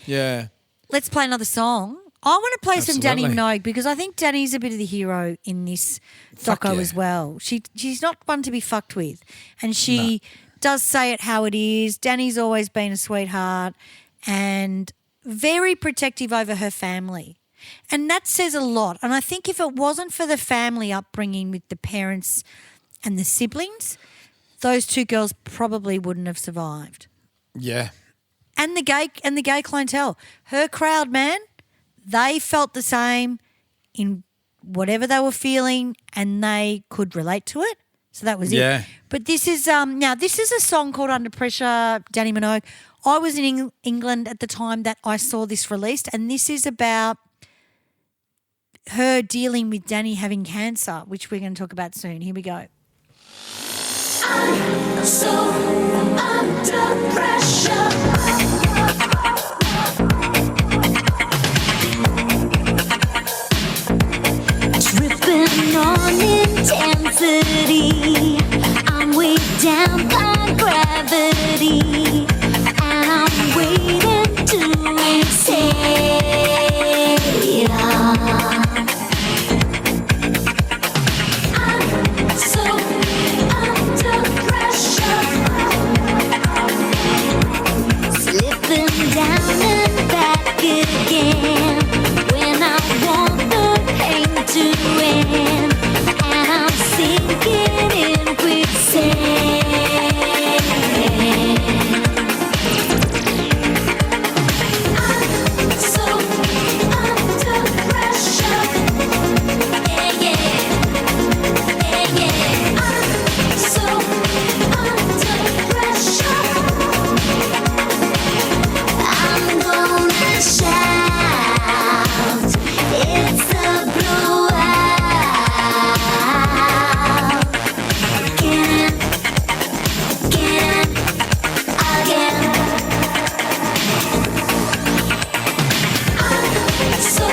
Yeah. Let's play another song. I want to play some Absolutely. Dannii Minogue because I think Danny's a bit of the hero in this doco as well. She's not one to be fucked with, and she does say it how it is. Danny's always been a sweetheart and very protective over her family, and that says a lot. And I think if it wasn't for the family upbringing with the parents and the siblings, those 2 girls probably wouldn't have survived. Yeah. And the gay clientele, her crowd, man, they felt the same in whatever they were feeling, and they could relate to it. So that was it. But this is this is a song called Under Pressure, Dannii Minogue. I was in England at the time that I saw this released, and this is about her dealing with Dannii having cancer, which we're going to talk about soon. Here we go. I'm so under pressure. Tripping on intensity. I'm weighed down by gravity, and I'm waiting to exhale. coming back again when I want the pain to end, and I'm sinking in quicksand. I'm so under pressure. Yeah, yeah, yeah, yeah. I'm so under pressure. I'm gonna shout. It's a blowout. Again, again. I'm so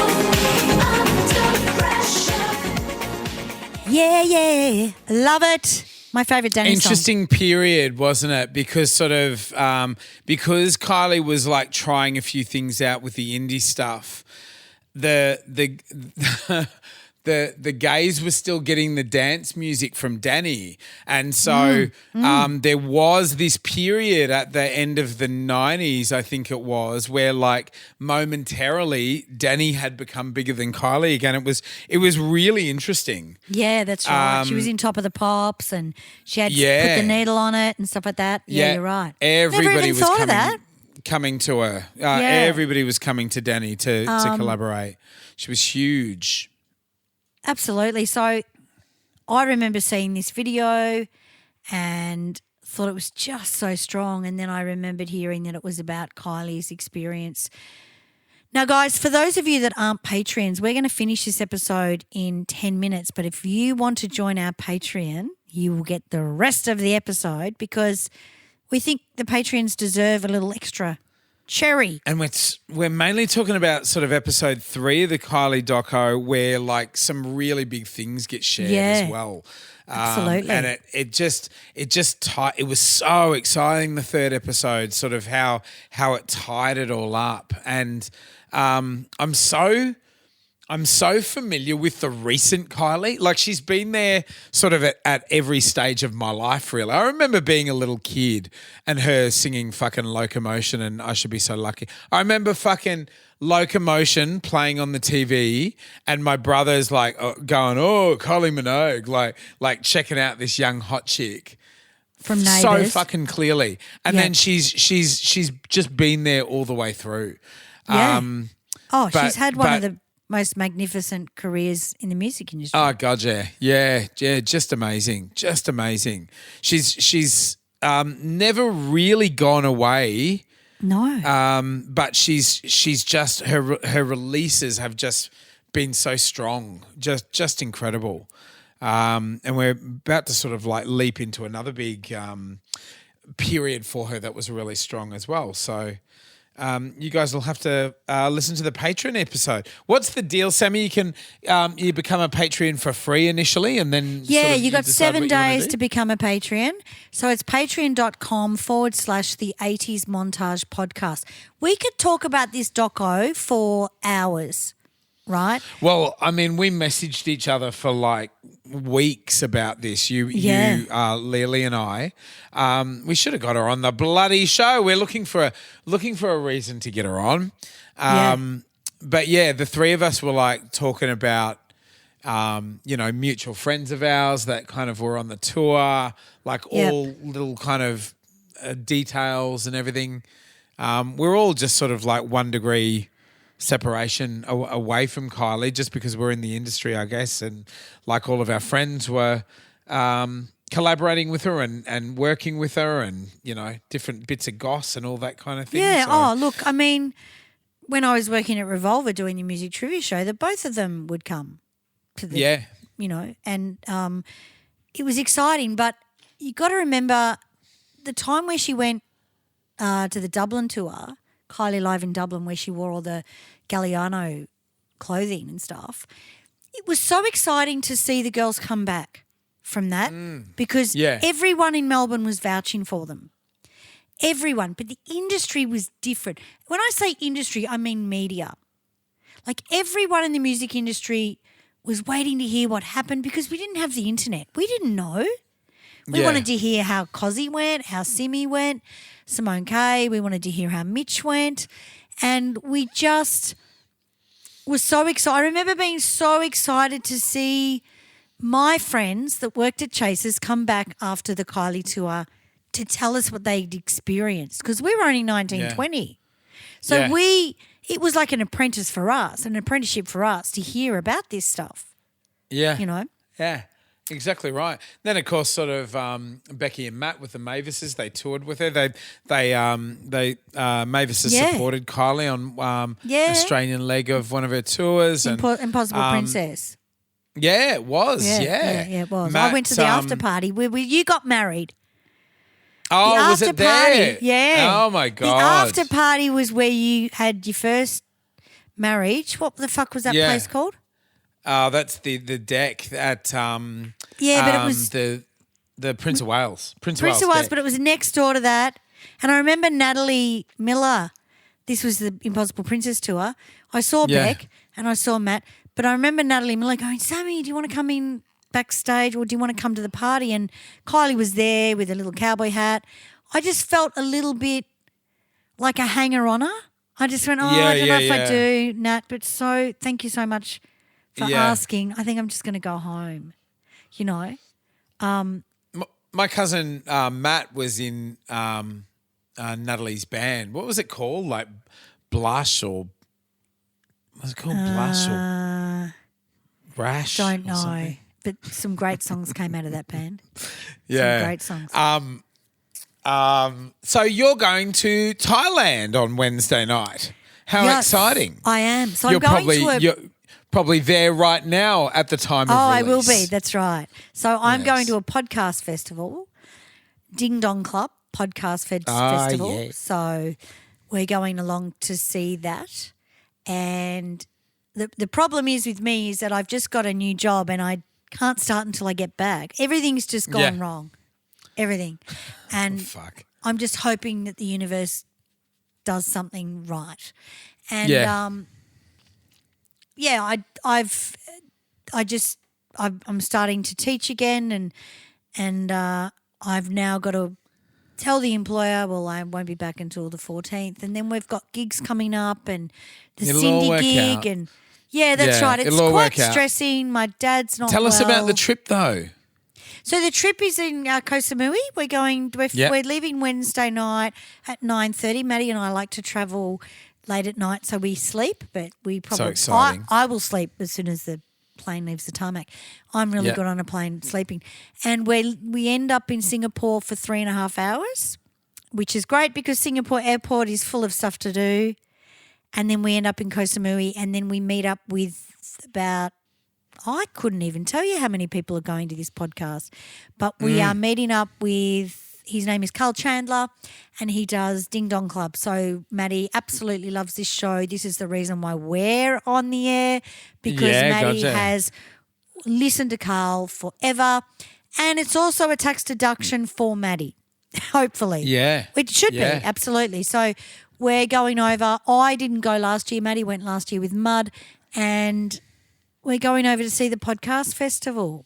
under pressure. Yeah. Love it. My favourite Dannii song. Interesting period, wasn't it? Because because Kylie was like trying a few things out with the indie stuff. The the gays were still getting the dance music from Dannii, and so there was this period at the end of the 90s, I think it was, where like momentarily Dannii had become bigger than Kylie again. It was really interesting. Yeah, that's right. She was in Top of the Pops and she had put the needle on it and stuff like that. Yeah, you're right. Everybody Never even was thought of that. coming to her. Everybody was coming to Dannii to collaborate. She was huge. Absolutely. So I remember seeing this video and thought it was just so strong. And then I remembered hearing that it was about Kylie's experience. Now, guys, for those of you that aren't Patreons, we're going to finish this episode in 10 minutes. But if you want to join our Patreon, you will get the rest of the episode because we think the Patreons deserve a little extra cherry. And we're mainly talking about sort of episode 3 of the Kylie doco where like some really big things get shared as well. Absolutely. And it was so exciting, the third episode, sort of how it tied it all up. And I'm so familiar with the recent Kylie. Like she's been there sort of at every stage of my life, really. I remember being a little kid and her singing fucking Locomotion and I Should Be So Lucky. I remember fucking Locomotion playing on the TV and my brother's like going, oh, Kylie Minogue, like checking out this young hot chick. From Neighbours. So fucking clearly. And then she's just been there all the way through. Yeah. She's had one of the most magnificent careers in the music industry. Oh God, yeah, just amazing. She's never really gone away. No, but she's just her releases have just been so strong, just incredible. And we're about to sort of like leap into another big period for her that was really strong as well. So. You guys will have to listen to the Patreon episode. What's the deal, Sammy? You can you become a Patreon for free initially and then you got 7 days to become a Patreon. So it's patreon.com/the 80s Montage podcast. We could talk about this doco for hours, right? Well, I mean, we messaged each other for like weeks about this. You, Lily and I. We should have got her on the bloody show. We're looking for a reason to get her on. But yeah, the three of us were like talking about, mutual friends of ours that kind of were on the tour, like all little kind of details and everything. We're all just sort of like 1 degree separation away from Kylie just because we're in the industry, I guess. And like all of our friends were collaborating with her and working with her and, different bits of goss and all that kind of thing. Yeah. So, look, I mean, when I was working at Revolver doing the music trivia show, that both of them would come to the, and it was exciting. But you got to remember the time where she went to the Dublin tour, Kylie Live in Dublin, where she wore all the Galliano clothing and stuff. It was so exciting to see the girls come back from that because everyone in Melbourne was vouching for them. Everyone. But the industry was different. When I say industry, I mean media. Like everyone in the music industry was waiting to hear what happened because we didn't have the internet. We didn't know. We wanted to hear how Cozzy went, how Simi went, Simone K. We wanted to hear how Mitch went. And we just was so excited. I remember being so excited to see my friends that worked at Chasers come back after the Kylie tour to tell us what they'd experienced because we were only 19, 20. So it was like an apprenticeship for us to hear about this stuff. Yeah. You know? Yeah. Exactly right. Then, of course, sort of Becky and Matt with the Mavises, they toured with her. Mavises supported Kylie on Australian leg of one of her tours. Impossible Princess. Yeah, it was. Yeah, it was. Matt, I went to the after party where you got married. Oh, the was after it there? Party, yeah. Oh, my God. The after party was where you had your first marriage. What the fuck was that place called? That's the deck at but it was the Prince of Wales. Prince of Wales, deck. but it was next door to that. And I remember Natalie Miller. This was the Impossible Princess tour. I saw Beck and I saw Matt, but I remember Natalie Miller going, "Sammy, do you want to come in backstage or do you want to come to the party?" And Kylie was there with a little cowboy hat. I just felt a little bit like a hanger on her. I just went, I don't know if I do, Nat, but thank you so much for asking. I think I'm just going to go home, you know. My cousin Matt was in Natalie's band. What was it called? Like Blush or was it called Blush or Rash? Don't know. Something? But some great songs came out of that band. Yeah. Some great songs. So you're going to Thailand on Wednesday night. How exciting. I am. So you're I'm going to you're probably there right now at the time of release. I will be. That's right. So I'm going to a podcast festival, Ding Dong Club Podcast Festival. Yeah. So we're going along to see that. And the problem is with me is that I've just got a new job and I can't start until I get back. Everything's just gone wrong. Everything. And I'm just hoping that the universe does something right. And I'm starting to teach again and I've now got to tell the employer, well, I won't be back until the 14th. And then we've got gigs coming up and the Cindy gig out. and that's right. It's quite stressing. My dad's not Tell us well. about the trip though. So the trip is in Koh Samui. We're leaving Wednesday night at 9:30. Maddie and I like to travel late at night, so we sleep. But we probably so exciting. I will sleep as soon as the plane leaves the tarmac. I'm really good on a plane sleeping, and we end up in Singapore for 3.5 hours, which is great because Singapore airport is full of stuff to do, and then we end up in Koh Samui, and then we meet up with about. I couldn't even tell you how many people are going to this podcast, but we are meeting up with, his name is Carl Chandler and he does Ding Dong Club. So Maddie absolutely loves this show. This is the reason why we're on the air because Maddie has listened to Carl forever and it's also a tax deduction for Maddie, hopefully. Yeah. It should be, absolutely. So we're going over. I didn't go last year. Maddie went last year with Mud and we're going over to see the podcast festival.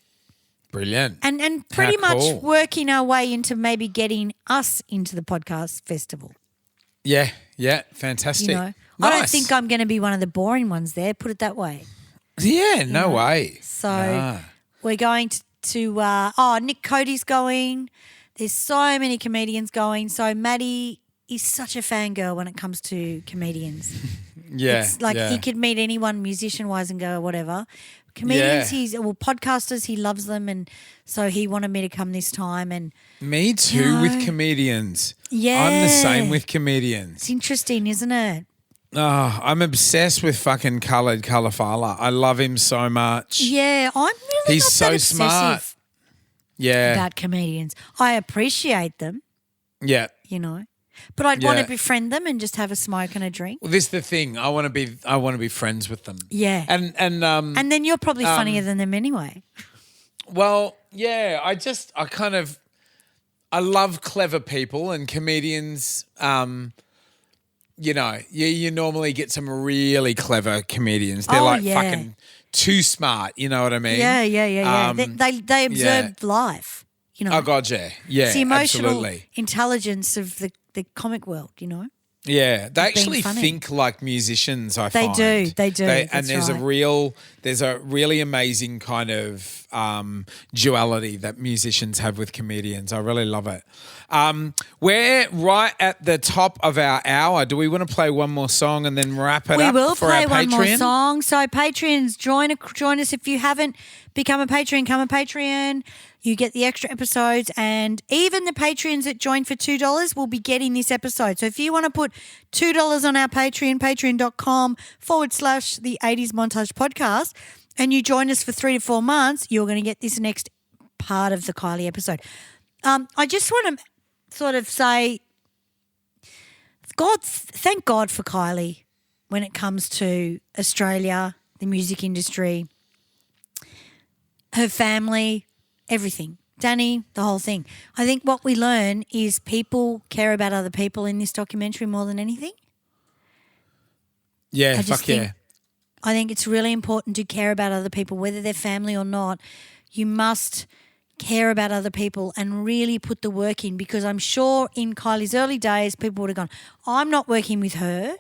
Brilliant. And pretty much working our way into maybe getting us into the podcast festival. Yeah, fantastic. You know, I don't think I'm going to be one of the boring ones there, put it that way. Yeah, no way. So we're going to Nick Cody's going. There's so many comedians going. So Maddie is such a fangirl when it comes to comedians. It's like he could meet anyone musician-wise and go whatever. Comedians, podcasters, he loves them and so he wanted me to come this time. And me too with comedians. Yeah. I'm the same with comedians. It's interesting, isn't it? Oh, I'm obsessed with fucking Khaled Kalafala. I love him so much. Yeah, I'm really He's not so that smart. obsessive about comedians. I appreciate them. Yeah. You know. But I'd want to befriend them and just have a smoke and a drink. Well, this is the thing. I want to be friends with them. Yeah. And then you're probably funnier than them anyway. Well, yeah, I love clever people and comedians. You know, you normally get some really clever comedians. They're fucking too smart. You know what I mean? Yeah. They observe life. You know. Oh God, yeah. It's the emotional absolutely. intelligence of the comic world. You know. Yeah, they being actually funny. think like musicians. I They find do. and That's there's right. there's a really amazing kind of duality that musicians have with comedians. I really love it. We're right at the top of our hour. Do we want to play one more song and then wrap it We up will for play our one more Patreon? song. So Patreons, join us if you haven't become a Patreon. Become a Patreon. You get the extra episodes, and even the Patreons that join for $2 will be getting this episode. So if you want to put $2 on our Patreon, patreon.com/the 80s Montage podcast, and you join us for 3 to 4 months, you're going to get this next part of the Kylie episode. I just want to sort of say, thank God for Kylie when it comes to Australia, the music industry, her family, everything. Dannii, the whole thing. I think what we learn is people care about other people in this documentary more than anything. Yeah, I just fuck yeah. think- I think it's really important to care about other people, whether they're family or not. You must care about other people and really put the work in, because I'm sure in Kylie's early days, people would have gone, I'm not working with her.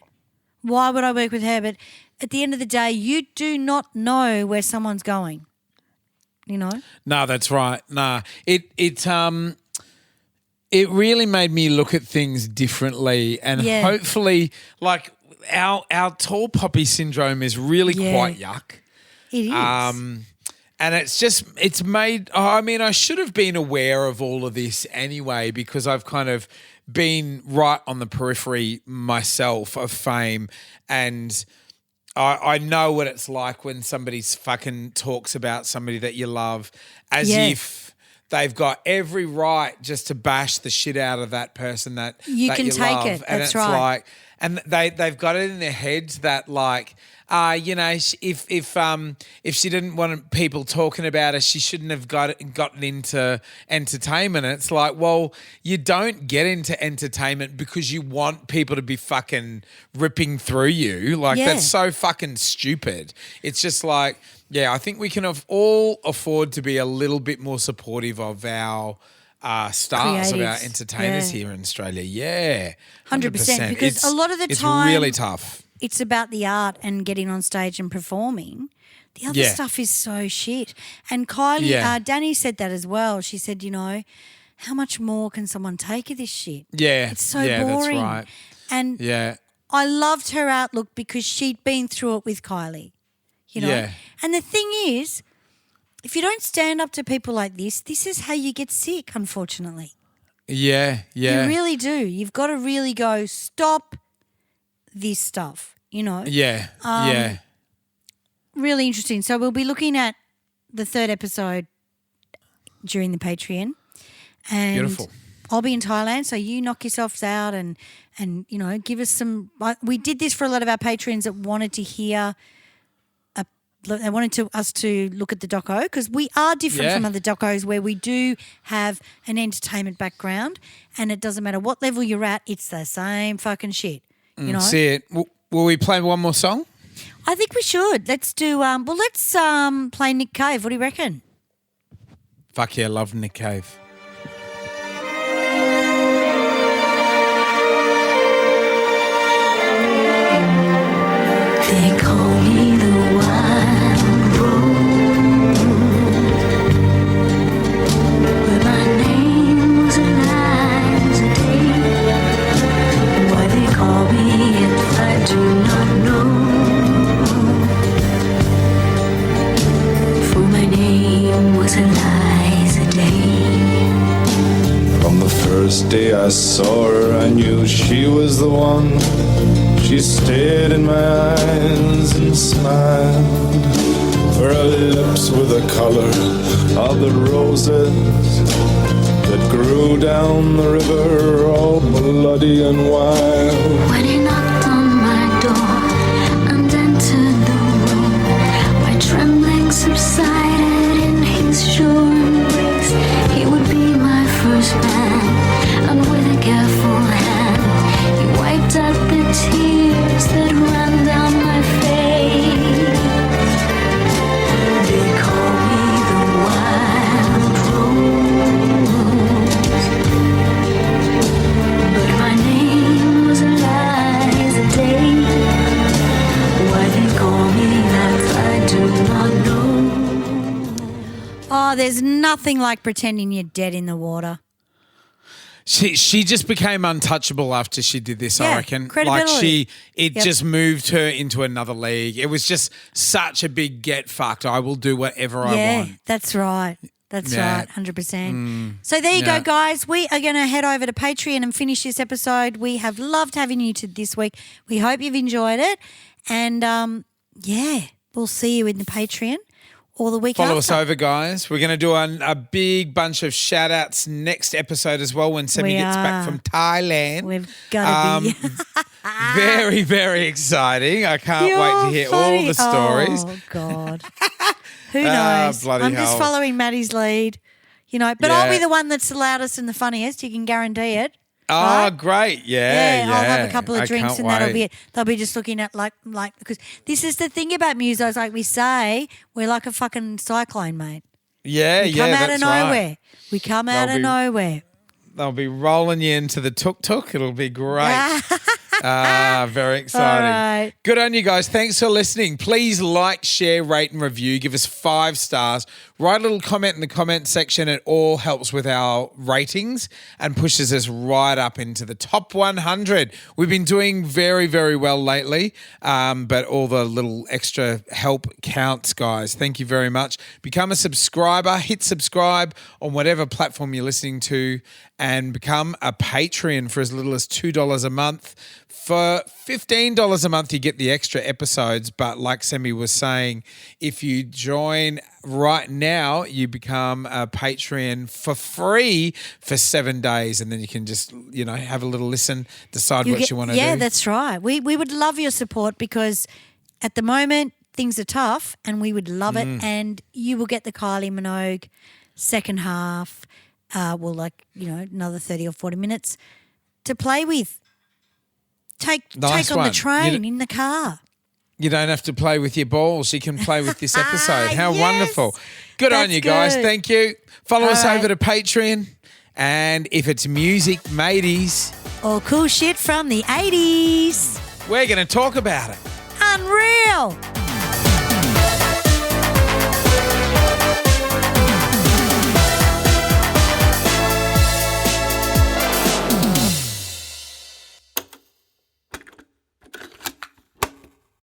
Why would I work with her? But at the end of the day, you do not know where someone's going, you know? No, that's right. Nah, it really made me look at things differently, and Yeah. hopefully, like our tall poppy syndrome is really Yeah. quite yuck. It is. And it's made. I mean, I should have been aware of all of this anyway, because I've kind of been right on the periphery myself of fame, and I know what it's like when somebody fucking talks about somebody that you love as Yeah. if they've got every right just to bash the shit out of that person that You that can you take love. it. And That's it's right. like, and they've got it in their heads that like, you know, if she didn't want people talking about her, she shouldn't have gotten into entertainment. And it's like, well, you don't get into entertainment because you want people to be fucking ripping through you. Like Yeah. that's so fucking stupid. It's just like, yeah, I think we can all afford to be a little bit more supportive of our stars, of our Creatives, entertainers yeah. here in Australia. Yeah, 100%, because It's- a lot of the it's time really tough. it's about the art and getting on stage and performing. The other Yeah. stuff is so shit. And Kylie, Yeah. Dannii said that as well. She said, you know, how much more can someone take of this shit? Yeah, It's so yeah, boring. that's right. And Yeah, I loved her outlook because she'd been through it with Kylie, you know. Yeah. And the thing is, if you don't stand up to people like this is how you get sick, unfortunately. yeah. You really do. You've got to really go, stop this stuff, you know. Yeah, yeah. Really interesting. So we'll be looking at the third episode during the Patreon. And Beautiful. I'll be in Thailand, so you knock yourselves out and you know, give us some. We did this for a lot of our patrons that wanted to hear. They wanted us to look at the doco, because we are different Yeah. from other docos where we do have an entertainment background, and it doesn't matter what level you're at, it's the same fucking shit. You know. See it. Will we play one more song? I think we should. Let's do. Let's play Nick Cave. What do you reckon? Fuck yeah, love Nick Cave. They call me the wild rose, but my name was Eliza Day. Why they call me it, I do not know. For my name was Eliza Day. From the first day I saw her, I knew she was the one. She stared in my eyes and smiled. For her lips were the color of the roses that grew down the river, all bloody and wild. When he knocked on my door and entered the room, my trembling subsided in his sure embrace. He would be my first man, and with a careful hand, he wiped out the tears that ran down my face. They call me the wild rose, but my name was Eliza. Oh, there's nothing like pretending you're dead in the water. She just became untouchable after she did this, I Yeah, reckon. credibility. It just moved her into another league. It was just such a big get fucked. I will do whatever I want. That's right. That's Yeah. right, 100%. So there you go, guys. We are going to head over to Patreon and finish this episode. We have loved having you to this week. We hope you've enjoyed it. And, we'll see you in the Patreon or the week Follow after. us over, guys. We're going to do a big bunch of shout-outs next episode as well when Semi We gets are. back from Thailand. We've got to be. Very, very exciting. I can't wait to hear all the stories. Oh, God. Who knows? bloody I'm just hell. following Maddie's lead, but I'll Yeah. be the one that's the loudest and the funniest. You can guarantee it. Oh, right? great. Yeah, I'll have a couple of I drinks can't and that'll wait. be it. They'll be just looking at like because this is the thing about musos, like we say, we're like a fucking cyclone, mate. Yeah, We come out that's of nowhere. right. We come out They'll of be- nowhere. They'll be rolling you into the tuk-tuk. It'll be great. Very exciting. right. Good on you guys. Thanks for listening. Please like, share, rate and review. Give us 5 stars. Write a little comment in the comment section. It all helps with our ratings and pushes us right up into the top 100. We've been doing very, very well lately, but all the little extra help counts, guys. Thank you very much. Become a subscriber. Hit subscribe on whatever platform you're listening to and become a Patreon for as little as $2 a month. For $15 a month, you get the extra episodes. But like Semi was saying, if you join right now, you become a Patreon for free for 7 days. And then you can just, have a little listen, decide what you want to do. Yeah, that's right. We would love your support because at the moment things are tough and we would love it. And you will get the Kylie Minogue second half, another 30 or 40 minutes to play with. Take Nice on the one. train in the car. You don't have to play with your balls. You can play with this episode. How Yes. wonderful. Good on That's you guys. good. Thank you. Follow us right. over to Patreon. And if it's music, mateys, Or cool shit from the 80s. we're going to talk about it. Unreal.